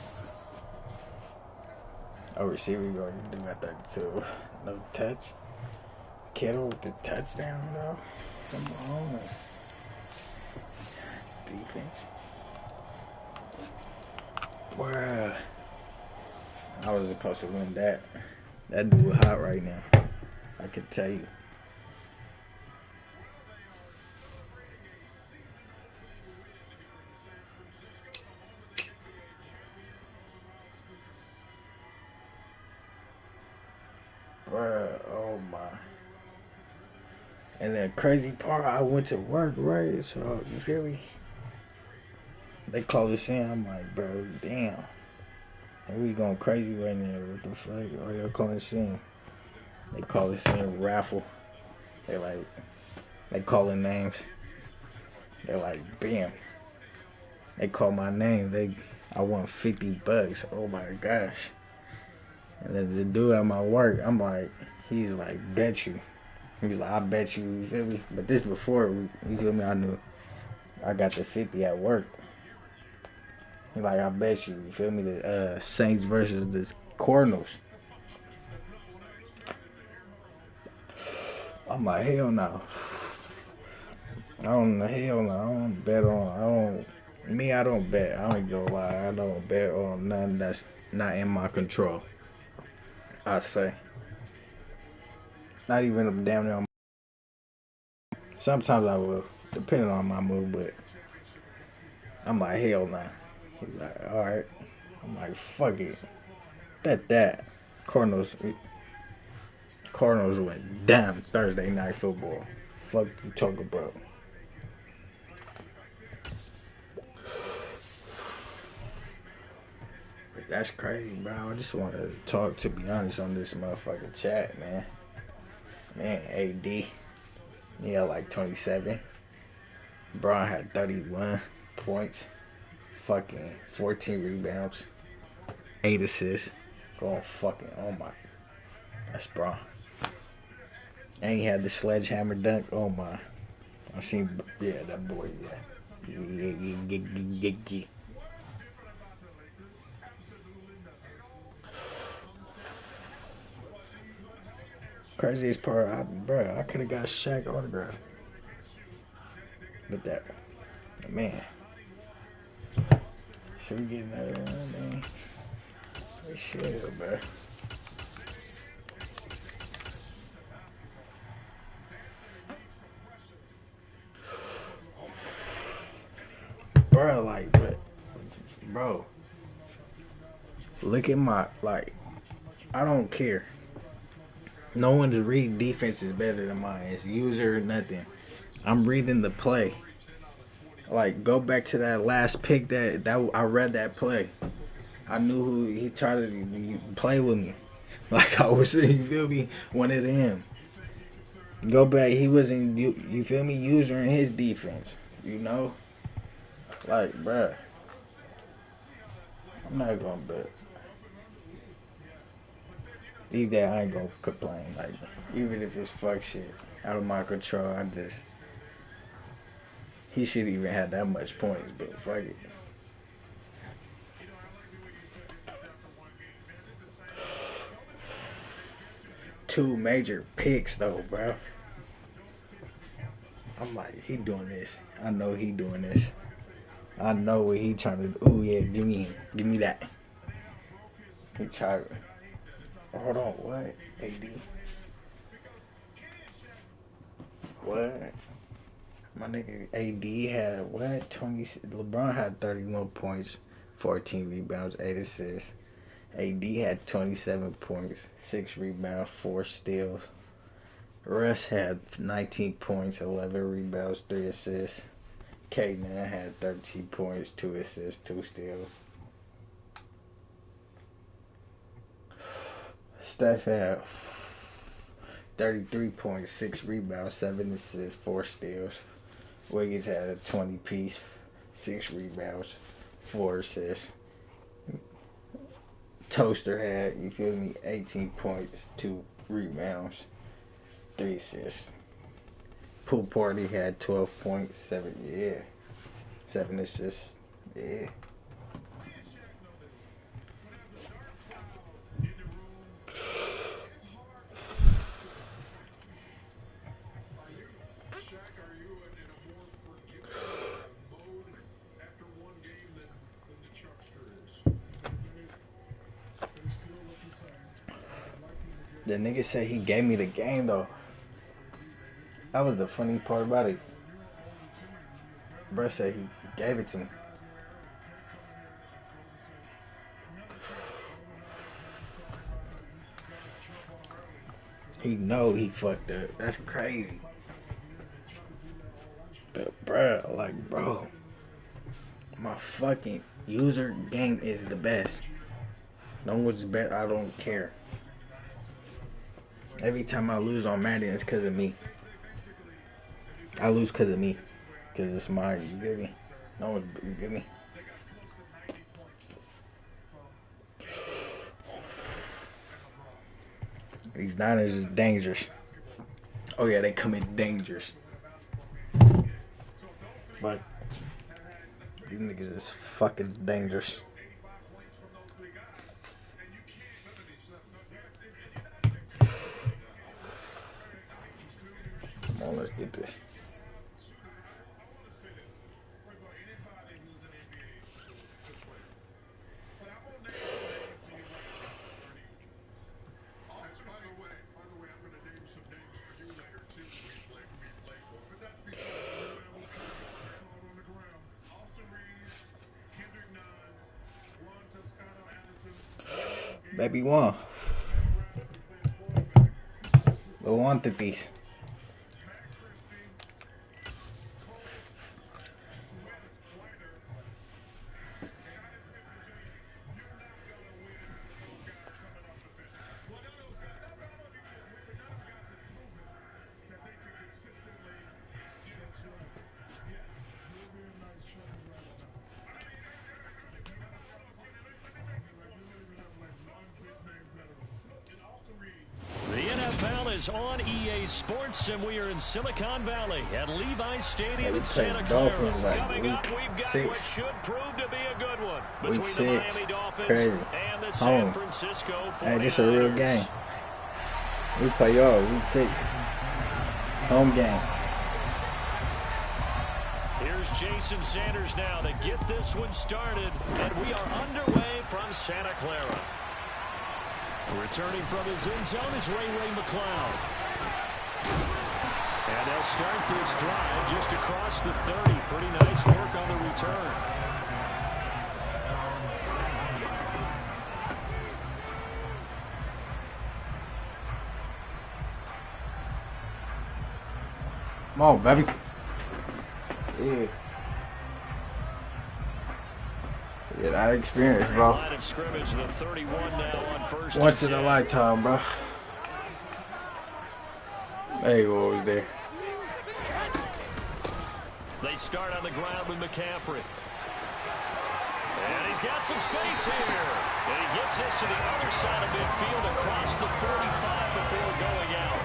Oh, receiver yard, you do got 32. No touch. Kittle with the touchdown, though. Come on. Defense. Bruh. I was supposed to win that. That dude hot right now. I can tell you. And the crazy part, I went to work, right? So, you feel me? They call us in. I'm like, bro, damn. And we going crazy right now. What the fuck? Are y'all calling us in? They call us in raffle. They like, they calling names. They're like, bam. They call my name. I won $50. Oh my gosh. And then the dude at my work, I'm like, he's like, bet you. He's like, I bet you, you feel me? But this before, you feel me? I knew I got the 50 at work. He's like, I bet you feel me? The Saints versus the Cardinals. I'm like, hell no. Hell no. I don't bet. I ain't gonna lie. I don't bet on nothing that's not in my control. I say. Not even damn near. Sometimes I will, depending on my mood, but I'm like, hell nah. He's like, alright. I'm like, fuck it. Bet that. Cardinals went damn Thursday night football. Fuck you talk about. That's crazy, bro. I just want to talk, to be honest, on this motherfucking chat, man. Man, AD, he had like 27. Braun had 31 points. Fucking 14 rebounds. 8 assists. Going fucking, oh my. That's Braun. And he had the sledgehammer dunk. Oh my. I seen, yeah, that boy, yeah. Yeah. Craziest part, I could have got Shaq autograph. But that, man. Should we get another one, man? We should, bro. Bro, like, bro, look at my, like, I don't care. No one's reading defense is better than mine. It's user, nothing. I'm reading the play. Like, go back to that last pick that I read that play. I knew who he tried to play with me. Like, I was, you feel me, one of them. Go back, he wasn't, you feel me, user in his defense. You know? Like, bruh, I'm not gonna bet. Either I ain't gonna complain. Like, even if it's fuck shit out of my control, he shouldn't even have that much points, but fuck it. Two major picks though, bro. I'm like, he doing this. I know he doing this. I know what he trying to do. Oh yeah, give me that. He tried. Hold on, what? AD. What? My nigga AD had what? 20. LeBron had 31 points, 14 rebounds, 8 assists. AD had 27 points, 6 rebounds, 4 steals. Russ had 19 points, 11 rebounds, 3 assists. K9 had 13 points, 2 assists, 2 steals. Steph had 33 points, 6 rebounds, 7 assists, 4 steals. Wiggins had a 20 piece, 6 rebounds, 4 assists. Toaster had, you feel me, 18 points, 2 rebounds, 3 assists. Pool Party had 12 points, 7 assists. Yeah. The nigga said he gave me the game though. That was the funny part about it. Bruh said he gave it to me. He know he fucked up. That's crazy. bro, my fucking user game is the best. No one's better. I don't care. Every time I lose on Madden, it's because of me. I lose because of me. Because it's mine. You get me? No one, you get me? These Niners is dangerous. Oh yeah, they come in dangerous. But these niggas is fucking dangerous. Come on, let's get this. Baby one. We wanted these.
The NFL is on EA Sports, and we are in Silicon Valley at Levi's Stadium in Santa Clara. Coming up, we've got what should prove to be a good one between the Miami Dolphins and the San Francisco 49ers.
Hey, this is a real game. We play y'all week 6. Home game.
Here's Jason Sanders now to get this one started, and we are underway from Santa Clara. Returning from his end zone is Ray McCloud. And they'll start this drive just across the 30. Pretty nice work on the return.
Come on, baby. Yeah. Yeah, that experience, bro.
Line of scrimmage, the 31 now on first.
Once in a lifetime, bro. There you go, over there.
They start on the ground with McCaffrey. And he's got some space here. And he gets this to the other side of midfield across the 45 before going out.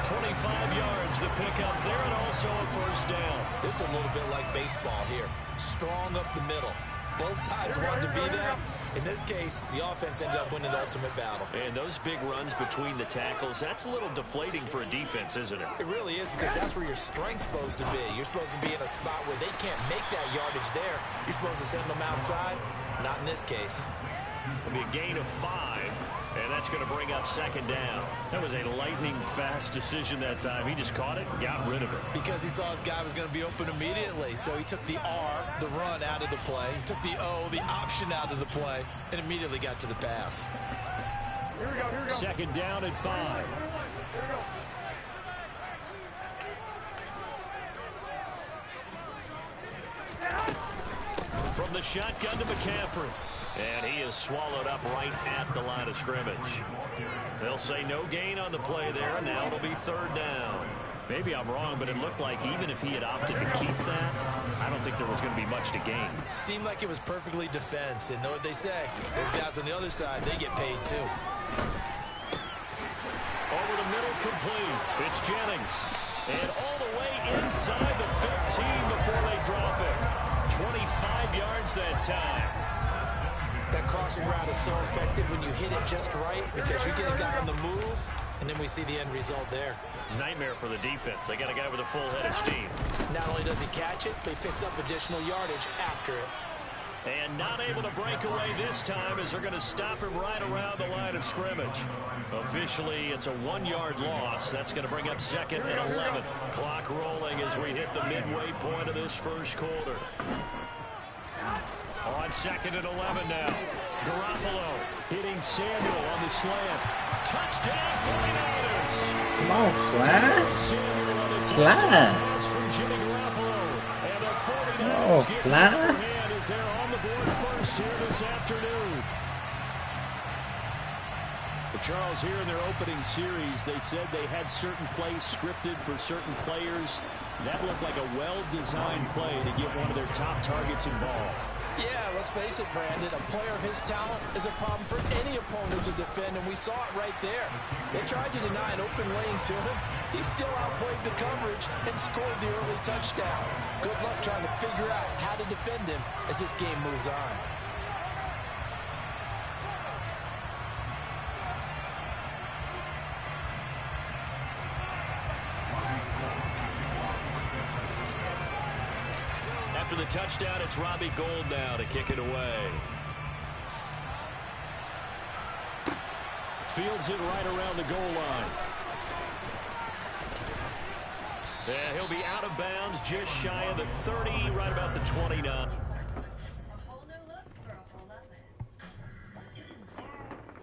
25 yards to pick up there, and also a first down.
This is a little bit like baseball here. Strong up the middle. Both sides wanted to be there. In this case, the offense ended up winning the ultimate battle.
And those big runs between the tackles, that's a little deflating for a defense, isn't it?
It really is, because that's where your strength's supposed to be. You're supposed to be in a spot where they can't make that yardage there. You're supposed to send them outside. Not in this case.
It'll be a gain of 5, and that's going to bring up second down. That was a lightning-fast decision that time. He just caught it and got rid of it.
Because he saw his guy was going to be open immediately, so he took the R, the run, out of the play. He took the O, the option, out of the play, and immediately got to the pass.
Here we go. Second down at 5. From the shotgun to McCaffrey. And he is swallowed up right at the line of scrimmage. They'll say no gain on the play there, and now it'll be third down. Maybe I'm wrong, but it looked like even if he had opted to keep that, I don't think there was going to be much to gain.
Seemed like it was perfectly defense. And know what they say? Those guys on the other side, they get paid too.
Over the middle, complete. It's Jennings. And all the way inside the 15 before they drop it. 25 yards that time.
That crossing route is so effective when you hit it just right, because you get a guy on the move, and then we see the end result there.
It's a nightmare for the defense. They got a guy with a full head of steam.
Not only does he catch it, but he picks up additional yardage after it.
And not able to break away this time, as they're going to stop him right around the line of scrimmage. Officially, it's a 1-yard loss. That's going to bring up second and 11. Clock rolling as we hit the midway point of this first quarter. On second and 11 now. Garoppolo hitting Samuel on the slant. Touchdown 49ers.
Come on, slide.
Samuel on the
Slide.
pass from Jimmy Garoppolo.
Oh,
49ers get the
fly.
upper hand as they're on the board first here this afternoon. But Charles, here in their opening series, they said they had certain plays scripted for certain players. That looked like a well-designed play to get one of their top targets involved.
Yeah, let's face it, Brandon. A player of his talent is a problem for any opponent to defend, and we saw it right there. They tried to deny an open lane to him. He still outplayed the coverage and scored the early touchdown. Good luck trying to figure out how to defend him as this game moves on.
After the touchdown, it's Robbie Gould now to kick it away.
Fields it right around the goal line.
Yeah, he'll be out of bounds just shy of the 30, right about the 29.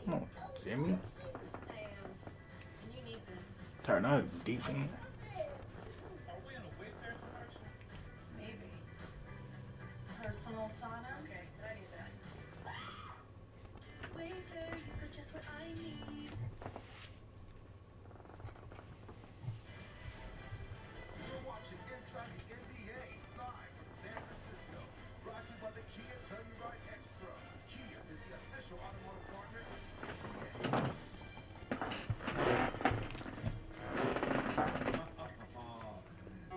Come on, Jimmy. Turn up, defense.
Personal sauna? Okay, I need that. Wait there, you got just what I need.
You're watching Inside the NBA, live from San Francisco. Brought to you by the Kia Telluride X-Pro. Kia is the official automotive partner of the NBA.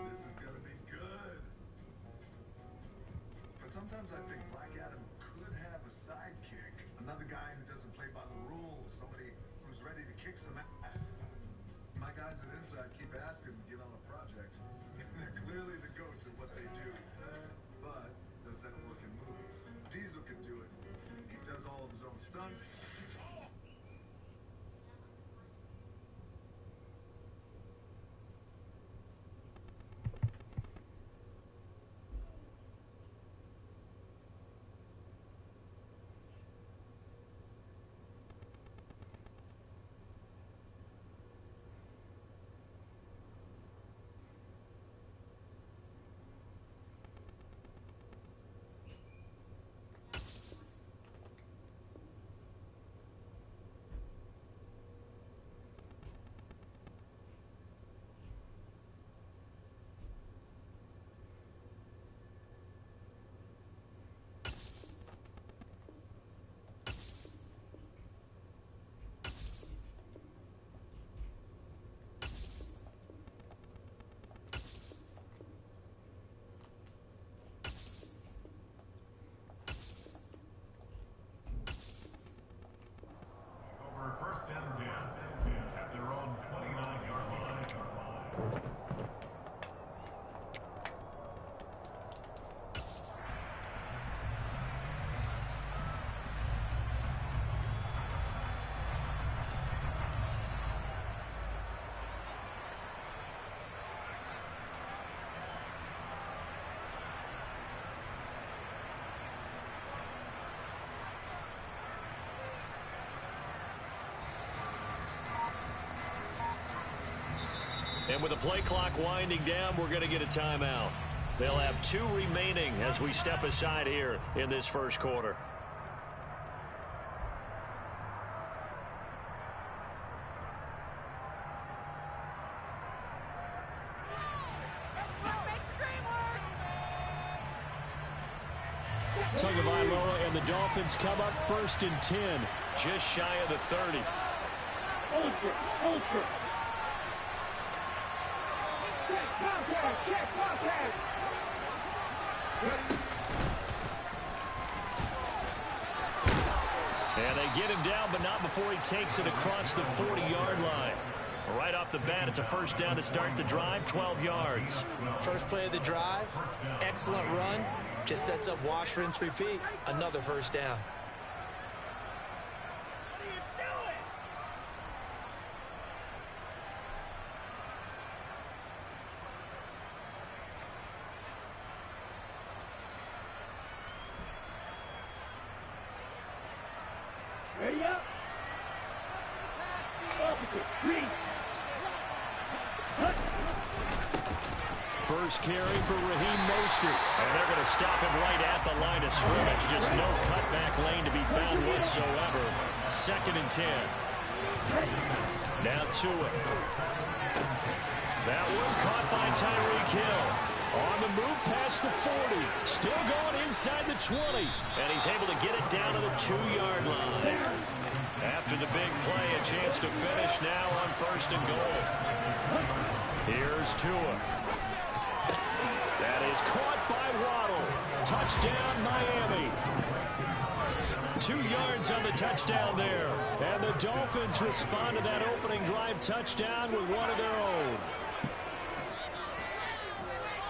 This is gonna be good. But sometimes I think Black Adam could have a sidekick. Another guy who doesn't play by the rules. Somebody who's ready to kick some ass. My guys at Inside keep asking to get on a project. They're clearly the goats at what they do. But does that work in movies? Diesel can do it. He does all of his own stunts.
And with the play clock winding down, we're going to get a timeout. They'll have 2 remaining as we step aside here in this first quarter.
Tagovailoa and the Dolphins come up 1st and 10.
Just shy of the 30. And they get him down, but not before he takes it across the 40-yard line. Right off the bat, it's a first down to start the drive, 12 yards.
First play of the drive, excellent run. Just sets up wash, rinse, repeat. Another first down.
first carry for Raheem Mostert.
And they're going to stop him right at the line of scrimmage. Just no cutback lane to be found whatsoever. 2nd and 10. Now Tua. That one caught by Tyreek Hill. On the move past the 40. Still going inside the 20. And he's able to get it down to the 2-yard line. After the big play, a chance to finish now on 1st and goal. Here's Tua. That is caught by Waddle. Touchdown, Miami. 2 yards on the touchdown there. And the Dolphins respond to that opening drive touchdown with one of their own.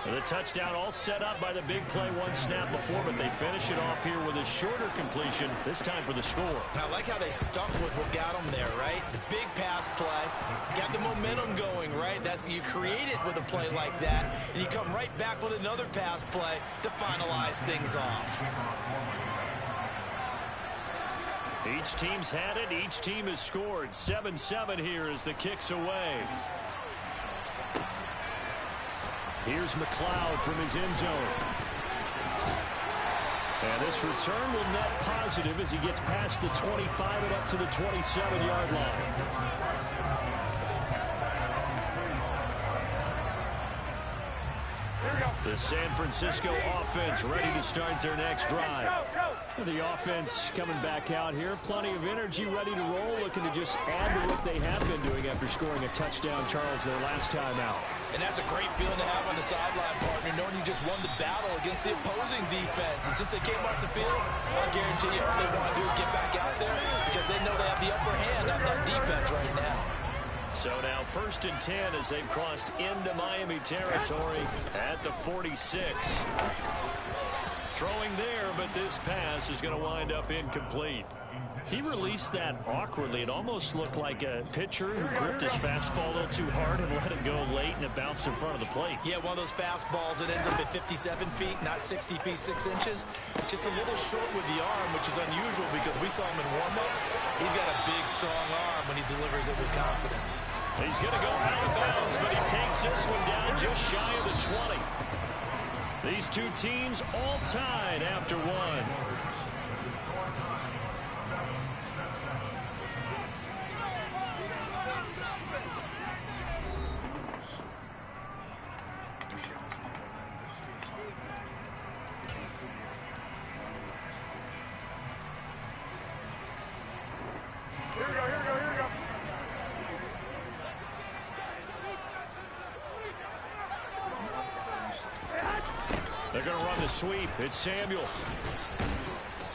The touchdown all set up by the big play one snap before, but they finish it off here with a shorter completion, this time for the score.
I like how they stuck with what got them there, right? The big pass play, got the momentum going, right? You create it with a play like that, and you come right back with another pass play to finalize things off.
Each team's had it. Each team has scored. 7-7 here as the kick's away. Here's McLeod from his end zone. And this return will net positive as he gets past the 25 and up to the 27-yard line. The San Francisco offense ready to start their next drive. The offense coming back out here. Plenty of energy, ready to roll, looking to just add to what they have been doing after scoring a touchdown, Charles, their last time out.
And that's a great feeling to have on the sideline, partner, knowing you just won the battle against the opposing defense. And since they came off the field, I guarantee you all they want to do is get back out there because they know they have the upper hand on that defense right now.
So now 1st and 10 as they've crossed into Miami territory at the 46. Throwing there, but this pass is going to wind up incomplete. He released that awkwardly. It almost looked like a pitcher who gripped his fastball a little too hard and let it go late, and it bounced in front of the plate.
Yeah, one of those fastballs that ends up at 57 feet, not 60 feet, 6 inches. Just a little short with the arm, which is unusual because we saw him in warm-ups. He's got a big, strong arm when he delivers it with confidence.
He's going to go out of bounds, but he takes this one down just shy of the 20. These two teams all tied after one. They're going to run the sweep. It's Samuel.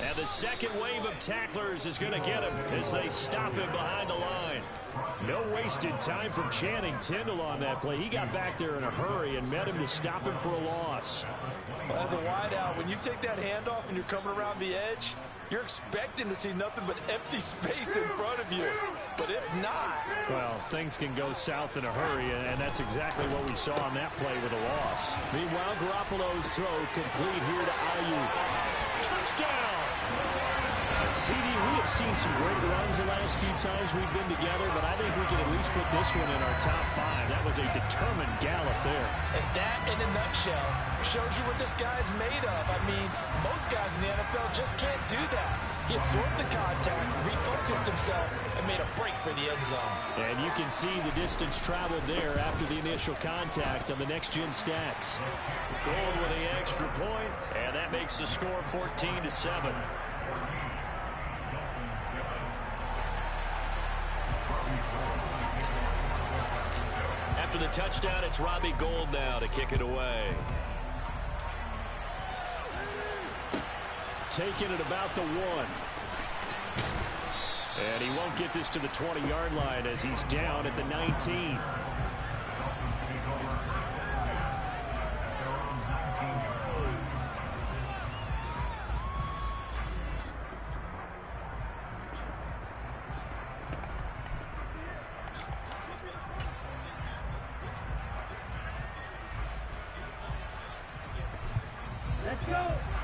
And the second wave of tacklers is going to get him as they stop him behind the line. No wasted time from Channing Tindall on that play. He got back there in a hurry and met him to stop him for a loss.
Well, as a wideout, when you take that handoff and you're coming around the edge, you're expecting to see nothing but empty space in front of you. But if not...
Well, things can go south in a hurry, and that's exactly what we saw on that play with a loss. Meanwhile, Garoppolo's throw complete here to Ayuk. Touchdown! CD, we have seen some great runs the last few times we've been together, but I think we can at least put this one in our top 5. That was a determined gallop there.
And that, in a nutshell, shows you what this guy's made of. I mean, most guys in the NFL just can't do that. He absorbed the contact, refocused himself, and made a break for the end zone. And
you can see the distance traveled there after the initial contact on the next-gen stats.
Gold with the extra point, and that makes the score 14-7. After the touchdown, it's Robbie Gould now to kick it away.
Taking it about the 1. And he won't get this to the 20-yard line as he's down at the 19.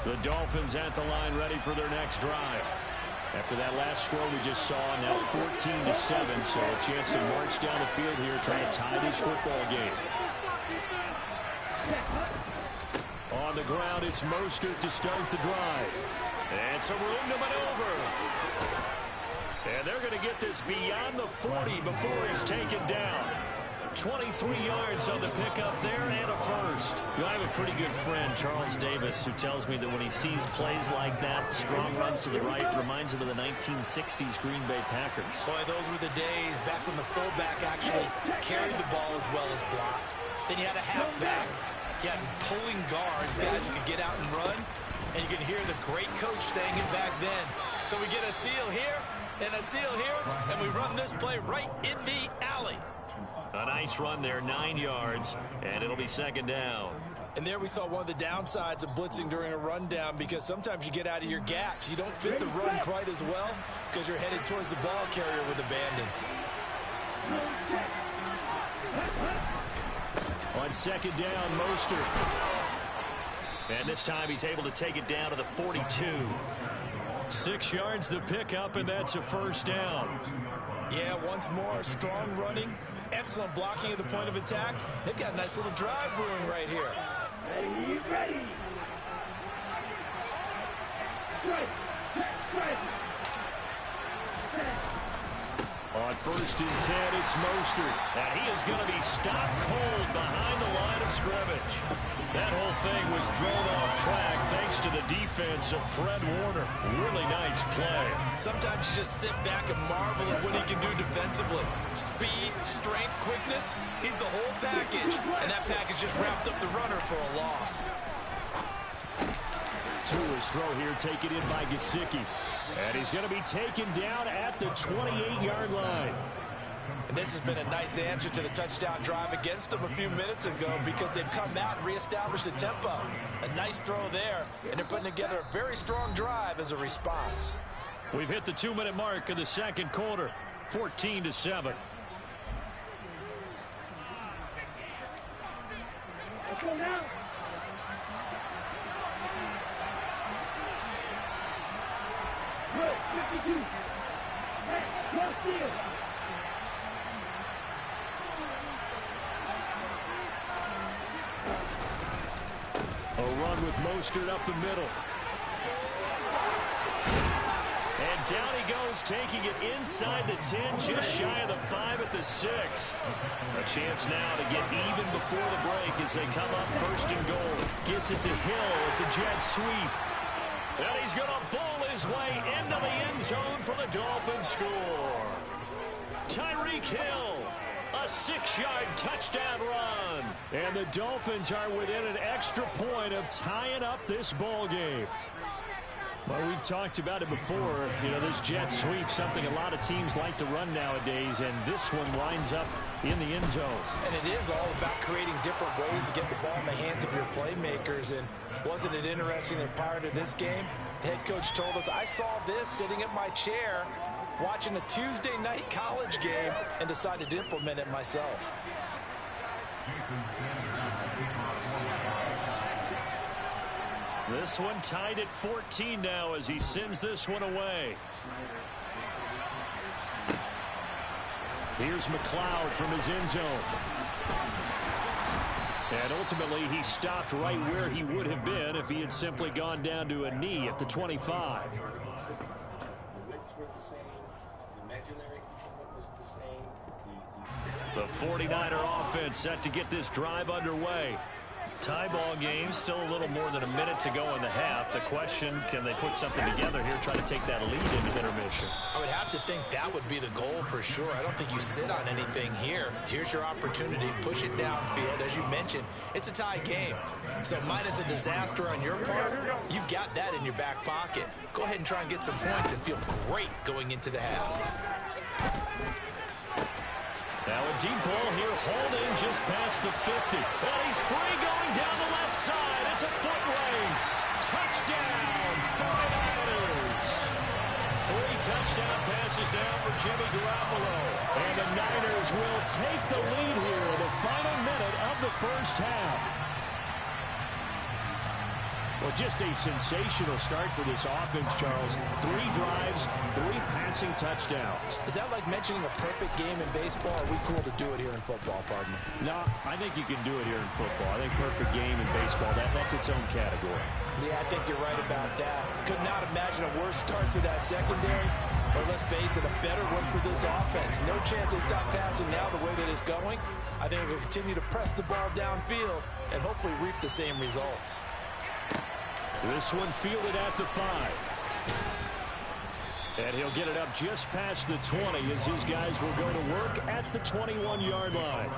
The Dolphins at the line ready for their next drive.
After that last score we just saw, now 14-7, so a chance to march down the field here trying to tie this football game.
On the ground, it's Mostert to start the drive. And some room to maneuver. And they're going to get this beyond the 40 before he's taken down. 23 yards on the pickup there and a first. You know, I have a pretty good friend, Charles Davis, who tells me that when he sees plays like that, strong runs to the right, reminds him of the 1960s Green Bay Packers.
Boy, those were the days back when the fullback actually carried the ball as well as blocked. Then you had a halfback. You had pulling guards, guys who could get out and run. And you can hear the great coach saying it back then. So we get a seal here and a seal here, and we run this play right in the alley.
A nice run there, 9 yards, and it'll be second down.
And there we saw one of the downsides of blitzing during a rundown, because sometimes you get out of your gaps. You don't fit the run quite as well because you're headed towards the ball carrier with abandon.
On second down, Mostert. And this time he's able to take it down to the 42. 6 yards the pickup, and that's a first down.
Yeah, once more, strong running, excellent blocking at the point of attack. They've got a nice little drive brewing right here.
Ready.
On first and 10, it's Mostert. And he is going to be stopped cold behind the line of scrimmage. That whole thing was thrown off track thanks to the defense of Fred Warner. Really nice play.
Sometimes you just sit back and marvel at what he can do defensively. Speed, strength, quickness. He's the whole package. And that package just wrapped up the runner for a loss.
Tua's throw here taken in by Gesicki. And he's going to be taken down at the 28-yard line.
And this has been a nice answer to the touchdown drive against them a few minutes ago, because they've come out and reestablished the tempo. A nice throw there, and they're putting together a very strong drive as a response.
We've hit the 2-minute mark in the second quarter, 14-7.
Let's go now. Good, 52. Just here.
A run with Mostert up the middle. And down he goes, taking it inside the 10, just shy of the 5 at the 6. A chance now to get even before the break as they come up first and goal. Gets it to Hill. It's a jet sweep. And he's going to bowl his way into the end zone for the Dolphins score. Tyreek Hill. A 6-yard touchdown run. And the Dolphins are within an extra point of tying up this ball game. Well, we've talked about it before. You know, this jet sweep, something a lot of teams like to run nowadays, and this one winds up in the end zone.
And it is all about creating different ways to get the ball in the hands of your playmakers. And wasn't it interesting that prior to this game, the head coach told us, I saw this sitting at my chair watching a Tuesday night college game and decided to implement it myself.
This one tied at 14 now as he sends this one away. Here's McLeod from his end zone. And ultimately, he stopped right where he would have been if he had simply gone down to a knee at the 25. The 49er offense set to get this drive underway. Tie ball game, still a little more than a minute to go in the half. The question, can they put something together here, try to take that lead into intermission?
I would have to think that would be the goal for sure. I don't think you sit on anything here. Here's your opportunity. Push it downfield. As you mentioned, it's a tie game. So minus a disaster on your part, you've got that in your back pocket. Go ahead and try and get some points and feel great going into the half.
Now a deep ball here, hauled in just past the 50. And he's free going down the left side. It's a foot race. Touchdown, 49ers. 3 touchdown passes now for Jimmy Garoppolo. And the Niners will take the lead here in the final minute of the first half.
Well, just a sensational start for this offense, Charles. 3 drives, 3 passing touchdowns.
Is that like mentioning a perfect game in baseball? Or are we cool to do it here in football, partner?
No, I think you can do it here in football. I think perfect game in baseball, that's its own category.
Yeah, I think you're right about that. Could not imagine a worse start for that secondary. Or let's face it, a better one for this offense. No chance they stop passing now the way that it's going. I think we'll continue to press the ball downfield and hopefully reap the same results.
This one fielded at the 5. And he'll get it up just past the 20 as his guys will go to work at the 21-yard line.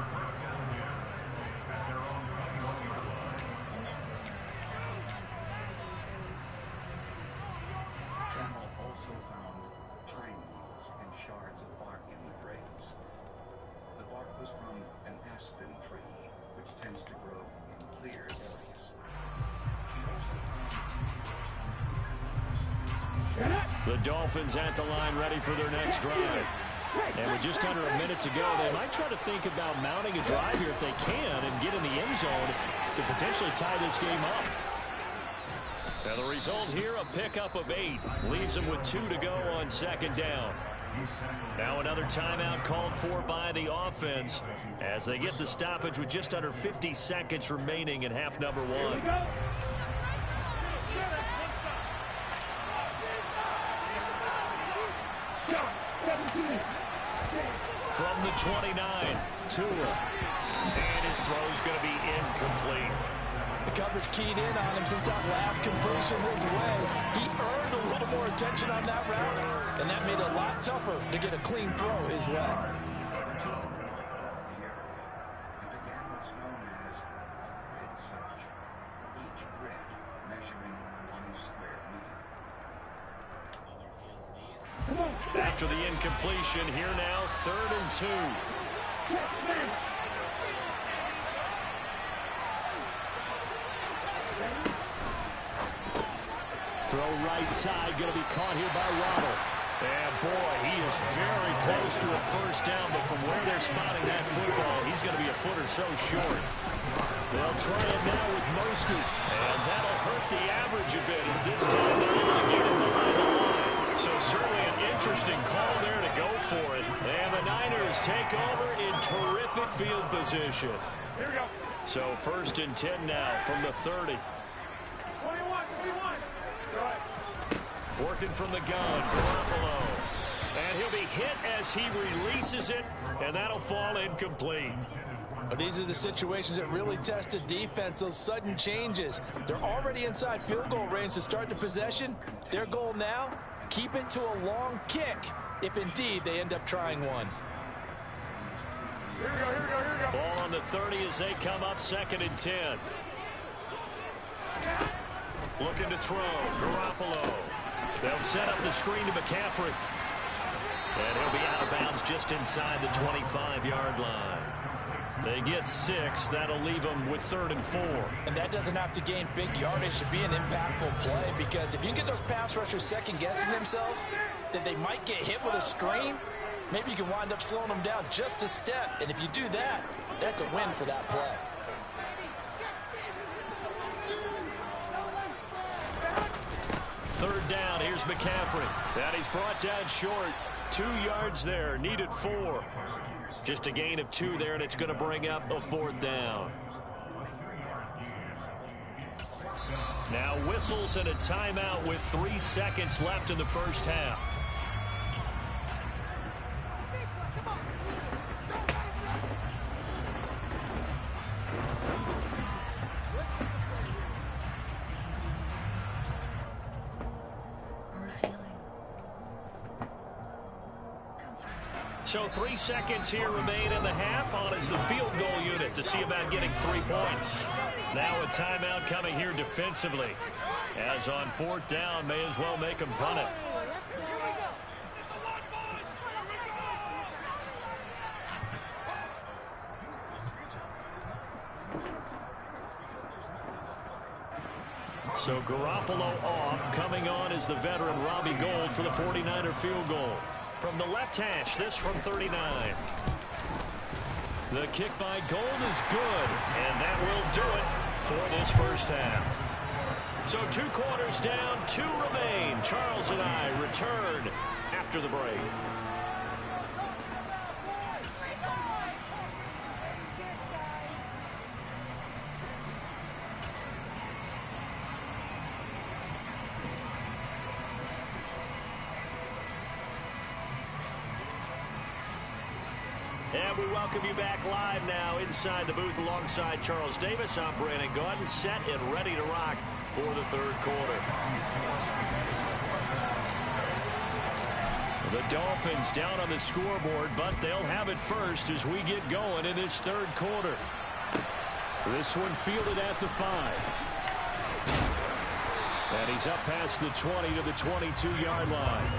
Also found pine needles and shards of bark in the graves. The bark was from an aspen tree, which tends to grow in cleared areas. She also found
The Dolphins at the line ready for their next drive. And with just under a minute to go, they might try to think about mounting a drive here if they can and get in the end zone to potentially tie this game up. And the result here, a pickup of 8. Leaves them with 2 to go on second down. Now another timeout called for by the offense as they get the stoppage with just under 50 seconds remaining in half number 1. From the 29, Tua. And his throw's going to be incomplete.
The coverage keyed in on him since that last completion his way. He earned a little more attention on that route, and that made it a lot tougher to get a clean throw his way.
and began what's known as a grid search, each grid measuring 1 square meter.
After the incompletion, here now, 3rd and 2. Throw right side, going to be caught here by Waddle. And boy, he is very close to a first down, but from where they're spotting that football, he's going to be a foot or so short. They'll try it now with Mostert, and that'll hurt the average a bit as this time they're able to get him behind the line. So certainly an interesting call there to go for it. And the Niners take over in terrific field position.
Here we go.
So 1st and 10 now from the 30.
21.
Working from the gun, Garoppolo. And he'll be hit as he releases it, and that'll fall incomplete.
These are the situations that really test a defense, those sudden changes. They're already inside field goal range to start the possession. Their goal now, keep it to a long kick, if indeed they end up trying one.
Here we go.
Ball on the 30 as they come up 2nd and 10. Looking to throw, Garoppolo. They'll set up the screen to McCaffrey. And he'll be out of bounds just inside the 25-yard line. They get 6. That'll leave them with 3rd and 4.
And that doesn't have to gain big yardage to be an impactful play, because if you can get those pass rushers second-guessing themselves, that they might get hit with a screen, maybe you can wind up slowing them down just a step. And if you do that, that's a win for that play.
Third down, here's McCaffrey. And he's brought down short. 2 yards there, needed 4. Just a gain of 2 there, and it's going to bring up a 4th down. Now whistles and a timeout with 3 seconds left in the first half. So 3 seconds here remain in the half. On is the field goal unit to see about getting 3 points. Now a timeout coming here defensively. As on 4th down, may as well make them punt it. So Garoppolo off. Coming on is the veteran Robbie Gould for the 49er field goal. From the left hash, this from 39. The kick by Gould is good, and that will do it for this first half.
So 2 quarters down, 2 remain. Charles and I return after the break. And we welcome you back live now inside the booth alongside Charles Davis. I'm Brandon Gaudin, set and ready to rock for the 3rd quarter. The Dolphins down on the scoreboard, but they'll have it first as we get going in this 3rd quarter. This one fielded at the 5. And he's up past the 20 to the 22-yard line.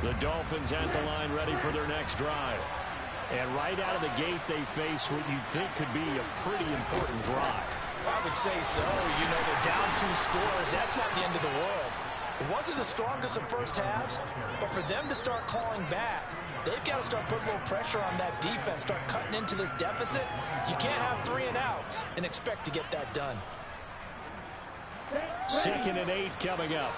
The Dolphins at the line ready for their next drive. And right out of the gate, they face what you'd think could be a pretty important drive.
I would say so. You know, they're down 2 scores. That's not the end of the world. It wasn't the strongest of first halves, but for them to start calling back, they've got to start putting a little pressure on that defense, start cutting into this deficit. You can't have 3 and outs and expect to get that done.
2nd and 8 coming up.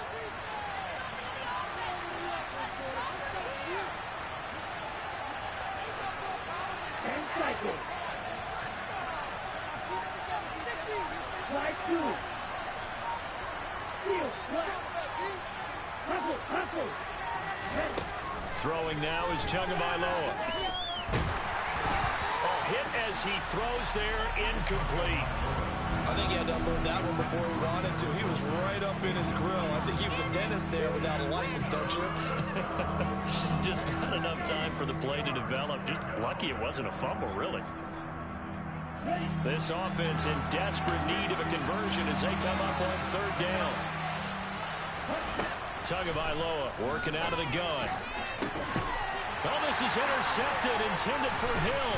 Throwing now is Tagovailoa. Oh, hit as he throws there, incomplete.
I think he had to unload that one before he wanted to. He was right up in his grill. I think he was a dentist there without a license, don't you?
Just not enough time for the play to develop. Just lucky it wasn't a fumble, really. This offense in desperate need of a conversion as they come up on 3rd down. Tagovailoa working out of the gun. Oh, this is intercepted, intended for Hill.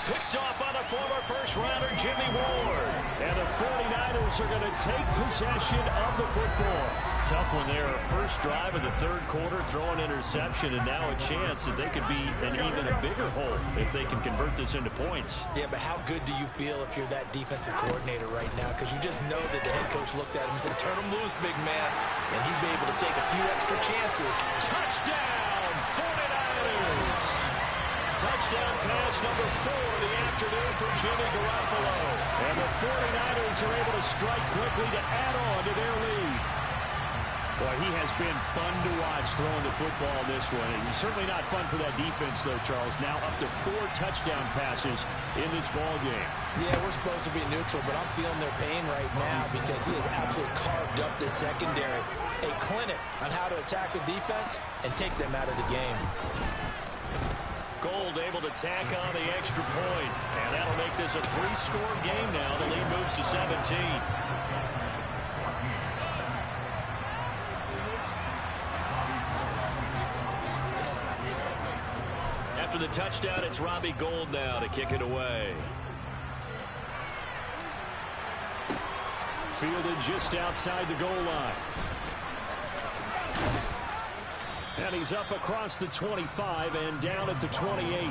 Picked off by the former first-rounder Jimmy Ward. And the 49ers are going to take possession of the football. Tough one there. First drive of the 3rd quarter, throwing interception, and now a chance that they could be in even a bigger hole if they can convert this into points.
Yeah, but how good do you feel if you're that defensive coordinator right now? Because you just know that the head coach looked at him and said, turn him loose, big man. And he'd be able to take a few extra chances.
Touchdown, 49ers! Touchdown pass number 4 of the afternoon for Jimmy Garoppolo. And the 49ers are able to strike quickly to add on to their lead. Boy, he has been fun to watch throwing the football in this one. And certainly not fun for that defense, though, Charles. Now up to 4 touchdown passes in this ball game.
Yeah, we're supposed to be neutral, but I'm feeling their pain right now because he has absolutely carved up this secondary. A clinic on how to attack a defense and take them out of the game.
Gold able to tack on the extra point. And that'll make this a 3-score game now. The lead moves to 17. After the touchdown, it's Robbie Gould now to kick it away. Fielded just outside the goal line. And he's up across the 25 and down at the 28.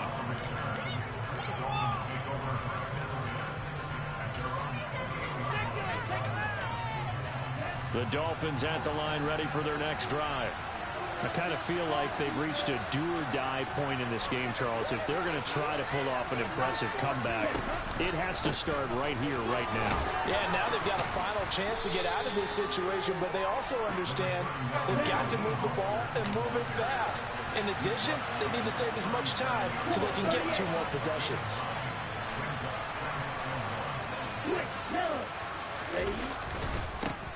The Dolphins at the line ready for their next drive. I kind of feel like they've reached a do-or-die point in this game, Charles. If they're going to try to pull off an impressive comeback, it has to start right here, right now.
Yeah, now they've got a final chance to get out of this situation, but they also understand they've got to move the ball and move it fast. In addition, they need to save as much time so they can get 2 more possessions.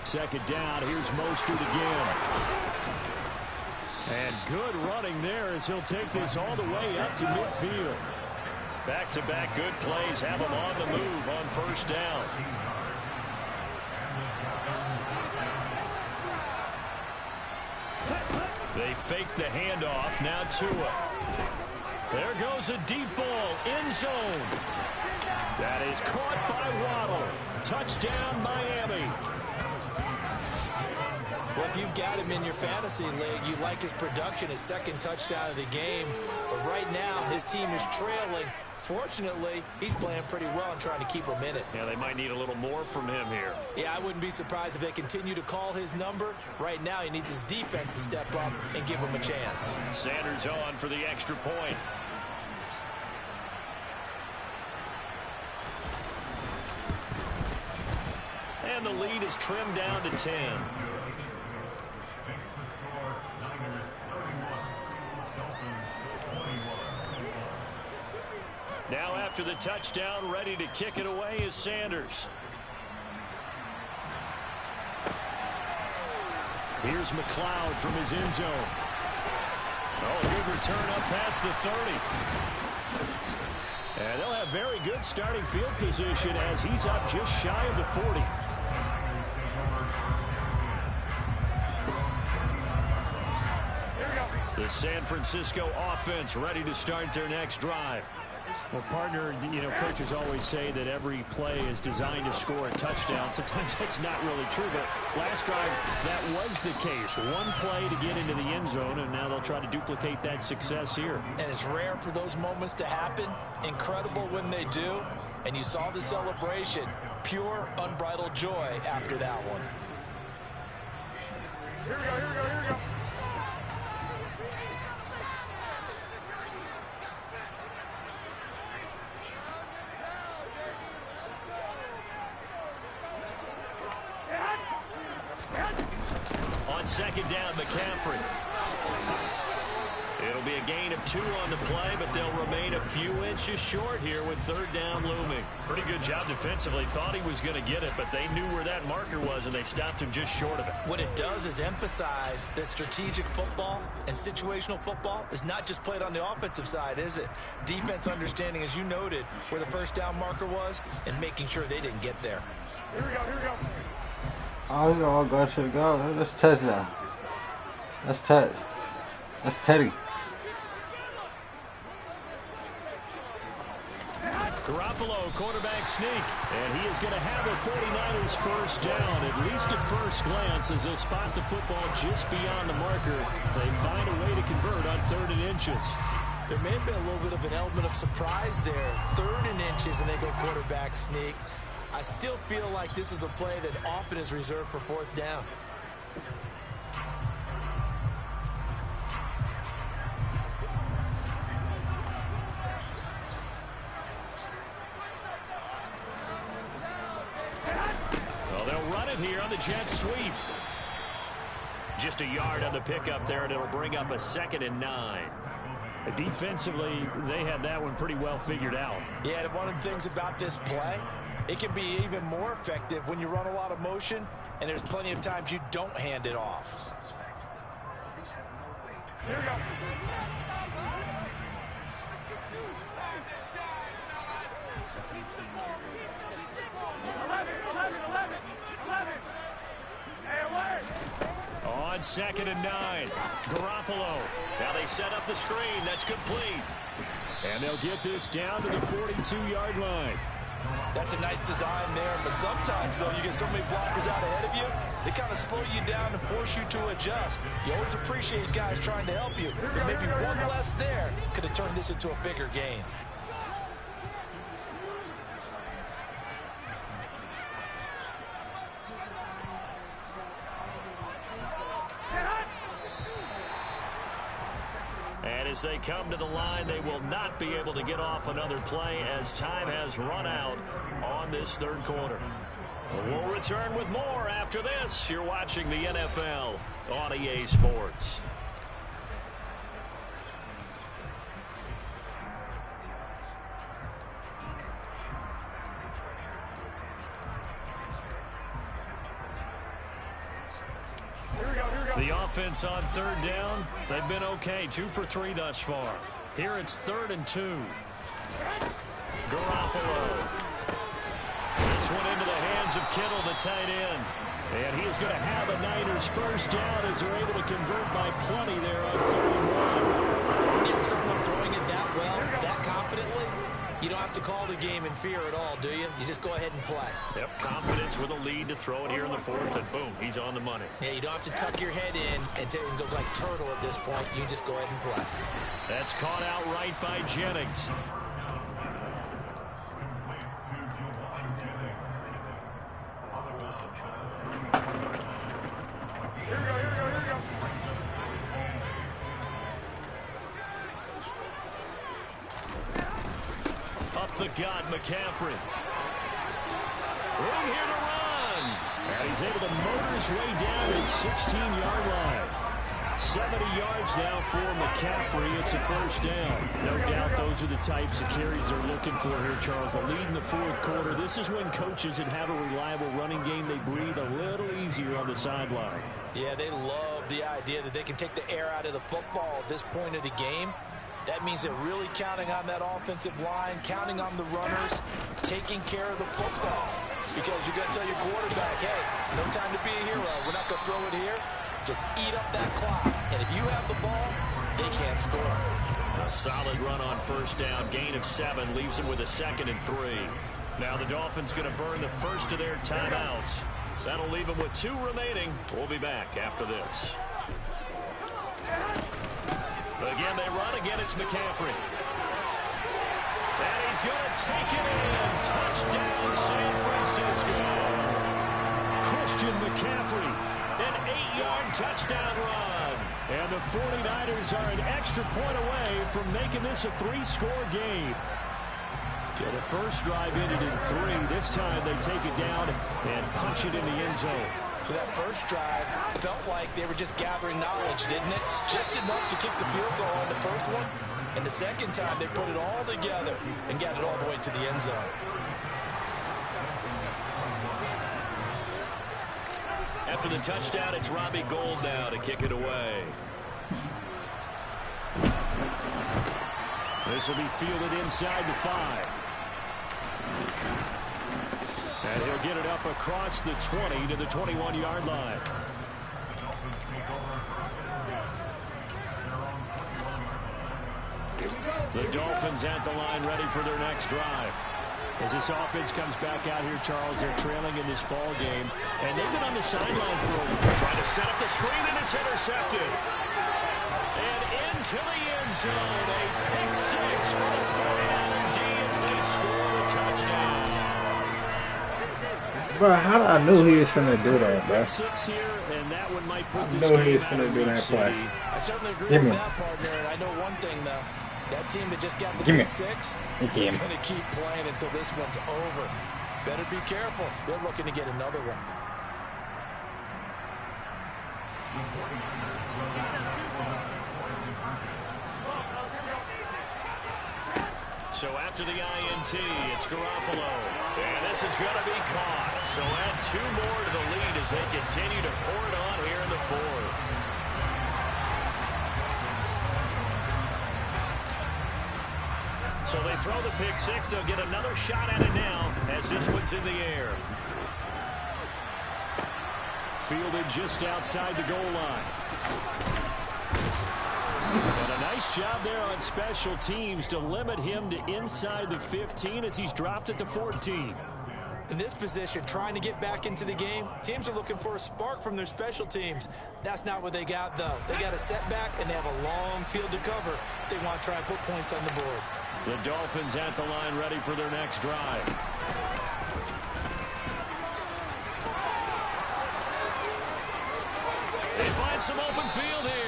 Second down, here's Mostert again. And good running there as he'll take this all the way up to midfield. Back-to-back good plays have him on the move on first down. They fake the handoff, now Tua. There goes a deep ball, end zone. That is caught by Waddle. Touchdown, Miami.
Well,
if you've got him in your fantasy league, you like his production, his second touchdown of the game. But right now, his team is trailing. Fortunately, he's playing pretty well and trying to keep him in it.
Yeah, they might need a little more from him here.
Yeah, I wouldn't be surprised if they continue to call his number. Right now, he needs his defense to step up and give him a chance.
Sanders on for the extra point. And the lead is trimmed down to 10. Now after the touchdown, ready to kick it away is Sanders. Here's McLeod from his end zone. Oh, good return up past the 30. And they'll have very good starting field position as he's up just shy of the 40. The San Francisco offense ready to start their next drive. Well, partner, coaches always say that every play is designed to score a touchdown. Sometimes that's not really true, but last drive, that was the case. One play to get into the end zone, and now they'll try to duplicate that success here.
And it's rare for those moments to happen. Incredible when they do. And you saw the celebration. Pure, unbridled joy after that one.
Here we go, here we go, here we go.
On second down, McCaffrey. It'll be a gain of 2 on the play, but they'll remain a few inches short here with third down looming. Pretty good job defensively. Thought he was going to get it, but they knew where that marker was, and they stopped him just short of it.
What it does is emphasize that strategic football and situational football is not just played on the offensive side, is it? Defense understanding, as you noted, where the first down marker was and making sure they didn't get there.
Here we go, here we go.
Oh, you all go to the go. That's touchdown. That's touch. That's Teddy.
Garoppolo, quarterback sneak. And he is going to have a 49ers first down, at least at first glance, as they'll spot the football just beyond the marker. They find a way to convert on 3rd and inches.
There may have been a little bit of an element of surprise there. 3rd and inches, and they go quarterback sneak. I still feel like this is a play that often is reserved for 4th down.
Well, they'll run it here on the jet sweep. Just a yard on the pickup there, and it'll bring up a 2nd and 9.
Defensively, they had that one pretty well figured out.
Yeah, and one of the things about this play, it can be even more effective when you run a lot of motion, and there's plenty of times you don't hand it off.
Here we go.
On 2nd and 9, Garoppolo. Now they set up the screen. That's complete.
And they'll get this down to the 42-yard line.
That's a nice design there, but sometimes, though, you get so many blockers out ahead of you, they kind of slow you down and force you to adjust. You always appreciate guys trying to help you, but maybe one less there could have turned this into a bigger gain.
And as they come to the line, they will not be able to get off another play as time has run out on this 3rd quarter. We'll return with more after this. You're watching the NFL on EA Sports. The offense on 3rd down, they've been okay. 2 for 3 thus far. Here it's 3rd and 2. Garoppolo. This one into the hands of Kittle, the tight end. And he is going to have a Niners first down as they're able to convert by plenty there on 3rd and 1.
When you have someone throwing it that well, that confidently, You don't have to call the game in fear at all, do you? You just go ahead and play.
Yep, confidence with a lead to throw it here in the fourth, and boom, he's on the money.
Yeah, you don't have to tuck your head in and go like turtle at this point. You just go ahead and play.
That's caught out right by Jennings.
Here we go, here we go, here we go.
Up the gut, McCaffrey. Room here to run. And he's able to motor his way down to the 16-yard line. 70 yards now for McCaffrey. It's a first down. No doubt those are the types of carries they're looking for here, Charles. The lead in the fourth quarter. This is when coaches that have a reliable running game, they breathe a little easier on the sideline.
Yeah, they love the idea that they can take the air out of the football at this point of the game. That means they're really counting on that offensive line, counting on the runners, taking care of the football. Because you're going to tell your quarterback, hey, no time to be a hero. We're not going to throw it here. Just eat up that clock. And if you have the ball, they can't score.
A solid run on first down. Gain of 7 leaves them with a 2nd and 3. Now the Dolphins going to burn the first of their timeouts. That'll leave them with 2 remaining. We'll be back after this. Again, they run. Again, it's McCaffrey. And he's going to take it in. Touchdown, San Francisco. Christian McCaffrey, an 8-yard touchdown run. And the 49ers are an extra point away from making this a 3-score game. So the first drive ended in 3. This time they take it down and punch it in the end zone.
So that first drive felt like they were just gathering knowledge, didn't it? Just enough to kick the field goal on the first one. And the second time, they put it all together and got it all the way to the end zone.
After the touchdown, it's Robbie Gould now to kick it away. This will be fielded inside the 5. And he'll get it up across the 20 to the 21-yard line. The Dolphins at the line ready for their next drive. As this offense comes back out here, Charles, they're trailing in this ball game. And they've been on the sideline for a while. Trying to set up the screen, and it's intercepted. And into the end zone. A pick 6 for the 49er D as they score a touchdown.
Bro, how did I knew he was finna do that, bro?
6 here, and that one might put
I
this
knew he
game
was
out
finna
of
do that
Reach
play.
City.
I certainly agree
Give
with
me.
that, partner. And I know one thing, though. That team that just got the
Give me.
pick 6
Give
is
me.
going to keep playing until this one's over. Better be careful. They're looking to get another one.
So after the INT, it's Garoppolo. And this is going to be caught. So add 2 more to the lead as they continue to pour it on here in the fourth. So they throw the pick 6. They'll get another shot at it now as this one's in the air. Fielded just outside the goal line. And a nice job there on special teams to limit him to inside the 15 as he's dropped at the 14.
In this position, trying to get back into the game, teams are looking for a spark from their special teams. That's not what they got, though. They got a setback, and they have a long field to cover if they want to try and put points on the board.
The Dolphins at the line ready for their next drive. They find some open field here.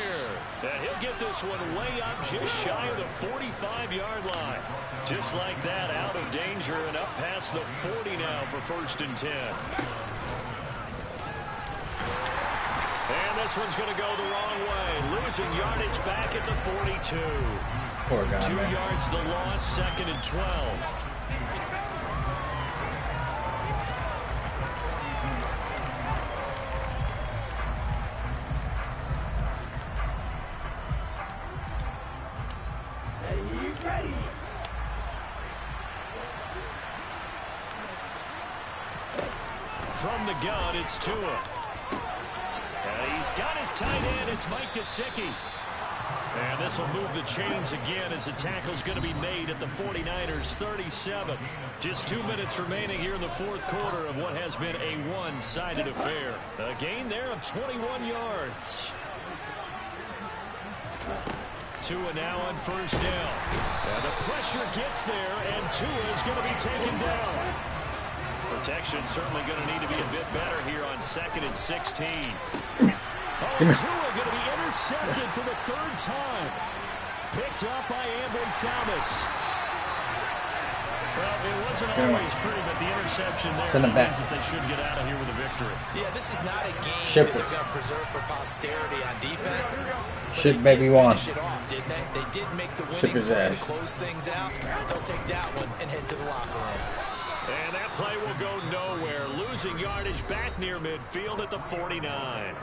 And he'll get this one way up just shy of the 45-yard line. Just like that, out of danger and up past the 40 now for 1st and 10. And this one's going to go the wrong way. Losing yardage back at the 42.
Poor guy,
2
man.
yards the loss, 2nd and 12. From the gun, it's Tua. And he's got his tight end. It's Mike Gesicki.
And this will move the chains again as the tackle's going to be made at the 49ers 37. Just 2 minutes remaining here in the fourth quarter of what has been a one-sided affair. A gain there of 21 yards. Tua now on first down. And the pressure gets there, and Tua is going to be taken down. Protection certainly going to need to be a bit better here on 2nd and 16. Oh, Tua going to be intercepted for the third time. Picked up by Ambry Thomas. Well, it wasn't always pretty, but the interception there means that they should get out of here with a victory.
Yeah, this is not a game that they're going to preserve for posterity on defense.
Ship baby one.
Finish it off, didn't they? They did make the winning play to close things out. They'll take that one and head to the locker room.
And that play will go nowhere. Losing yardage back near midfield at the 49.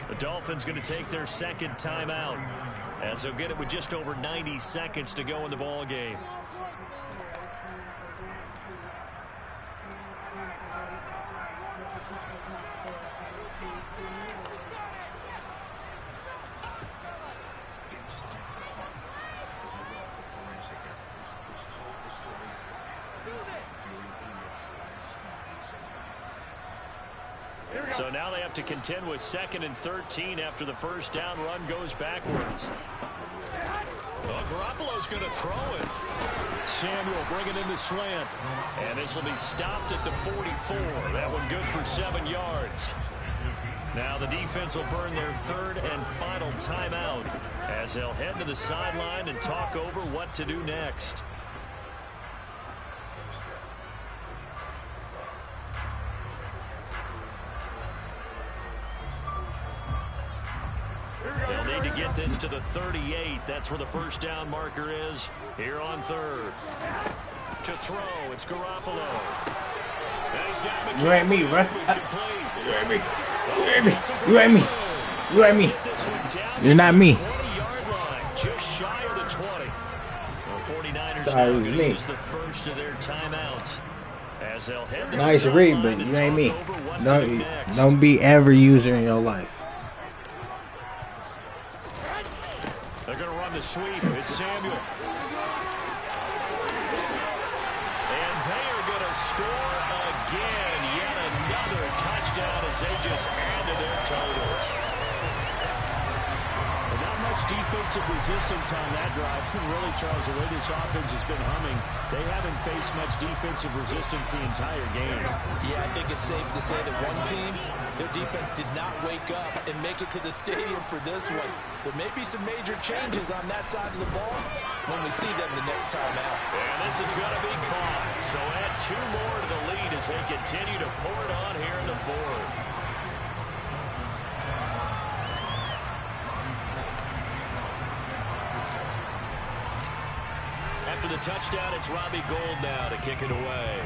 The Dolphins going to take their second timeout as they'll get it with just over 90 seconds to go in the ball game. So now they have to contend with 2nd and 13 after the first down run goes backwards. Well, Garoppolo's going to throw it. Samuel bringing in the slant. And this will be stopped at the 44. That one good for 7 yards. Now the defense will burn their third and final timeout as they'll head to the sideline and talk over what to do next. They'll need to get this to the 38. That's where the first down marker is here on third. To throw, it's Garoppolo.
You ain't me, bro. You ain't me. You ain't me. You ain't me. You ain't me. You're not me.
Just shy of the 20. The 49ers
now
going to use the first of their timeouts. As they'll head to
nice read, but you ain't me. Don't be every user in your life.
They're going to run the sweep. It's Samuel. And they are going to score again. Yet another touchdown as they just added their totals.
And not much defensive resistance on that drive. Really, Charles, the way this offense has been humming, they haven't faced much defensive resistance the entire game.
Yeah, I think it's safe to say that one team, their defense did not wake up and make it to the stadium for this one. There may be some major changes on that side of the ball when we see them the next time out.
And this is going to be caught. So add 2 more to the lead as they continue to pour it on here in the fourth. After the touchdown, it's Robbie Gould now to kick it away.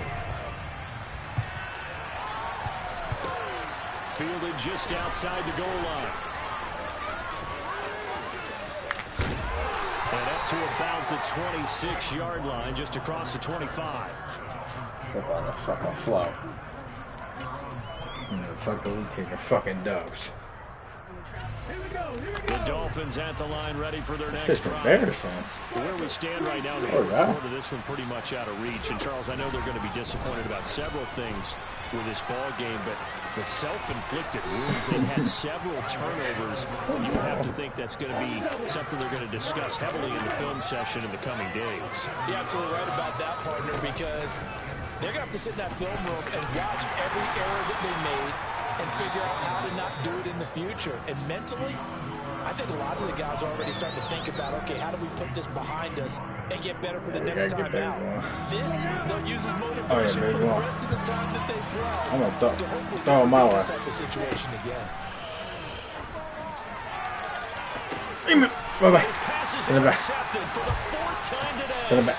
Fielded just outside the goal line. And up to about the 26-yard line, just across the 25.
Fuck on the fucking flow. We kicking fucking dogs.
The Dolphins at the line ready for their next
drive. It's embarrassing.
Where we stand right now in the fourth quarter, this one pretty much out of reach. And, Charles, I know they're going to be disappointed about several things with this ball game, but the self-inflicted wounds, they've had several turnovers. You have to think that's going to be something they're going to discuss heavily in the film session in the coming days.
You're absolutely right about that, partner, because they're going to have to sit in that film room and watch every error that they made and figure out how to not do it in the future. And mentally, I think a lot of the guys are already starting to think about, okay, how do we put this behind us and get better for the next time out? This, they'll use as motivation for the rest of the time that they play.
I'm going to throw him my way.
This type of situation again.
Bye-bye.
His pass is
In the back.
intercepted for the 4th time today.
In the back.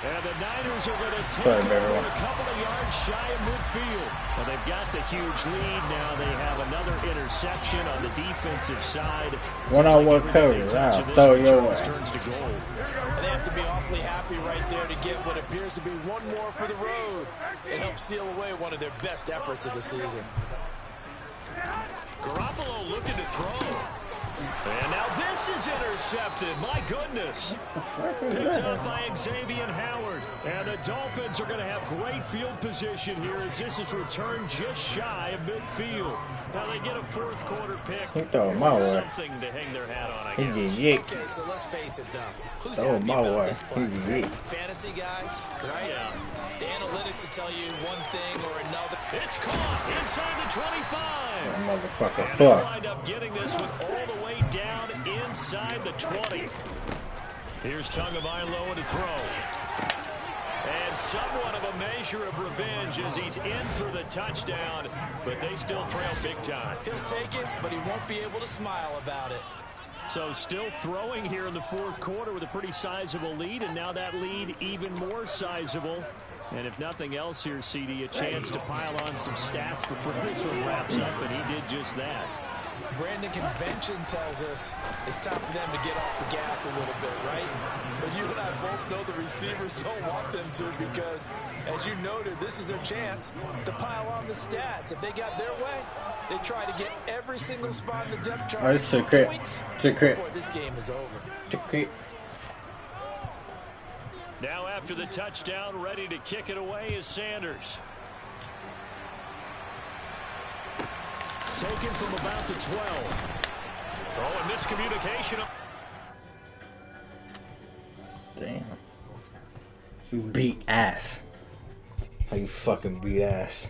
And the Niners are going to take over a couple of yards shy of midfield. Well, they've got the huge lead now. They have another interception on the defensive side.
One-on-one coverage. Wow, throw it your way.
Turns to goal.
And they have to be awfully happy right there to get what appears to be one more for the road and help seal away one of their best efforts of the season.
Garoppolo looking to throw. And now this is intercepted. My goodness. Picked up by Xavier Howard. And the Dolphins are going to have great field position here as this is returned just shy of midfield. Now they get a fourth quarter pick. Something to hang their hat on, I guess.
Okay, so let's face it, though. Who's
Oh,
happy
my
about
way.
this play? Fantasy guys, right?
Yeah.
The analytics will tell you one thing or another.
It's caught inside the 25.
Motherfucker,
And
fuck.
they wind up getting this one all the way down inside the 20. Here's Tagovailoa to throw. And somewhat of a measure of revenge as he's in for the touchdown, but they still trail big time.
He'll take it, but he won't be able to smile about it.
So still throwing here in the fourth quarter with a pretty sizable lead, and now that lead even more sizable. And if nothing else here, CD, a chance to pile on some stats before this one wraps up, and he did just that.
Brandon, convention tells us it's time for them to get off the gas a little bit, right? But you and I both know the receivers don't want them to because, as you noted, this is their chance to pile on the stats. If they got their way, they try to get every single spot in the depth chart.
It's secret.
Before this game is over.
Secret.
Now after the touchdown, ready to kick it away is Sanders. Taken from about the 12. Oh, and miscommunication.
Damn. You beat ass. How you fucking beat ass.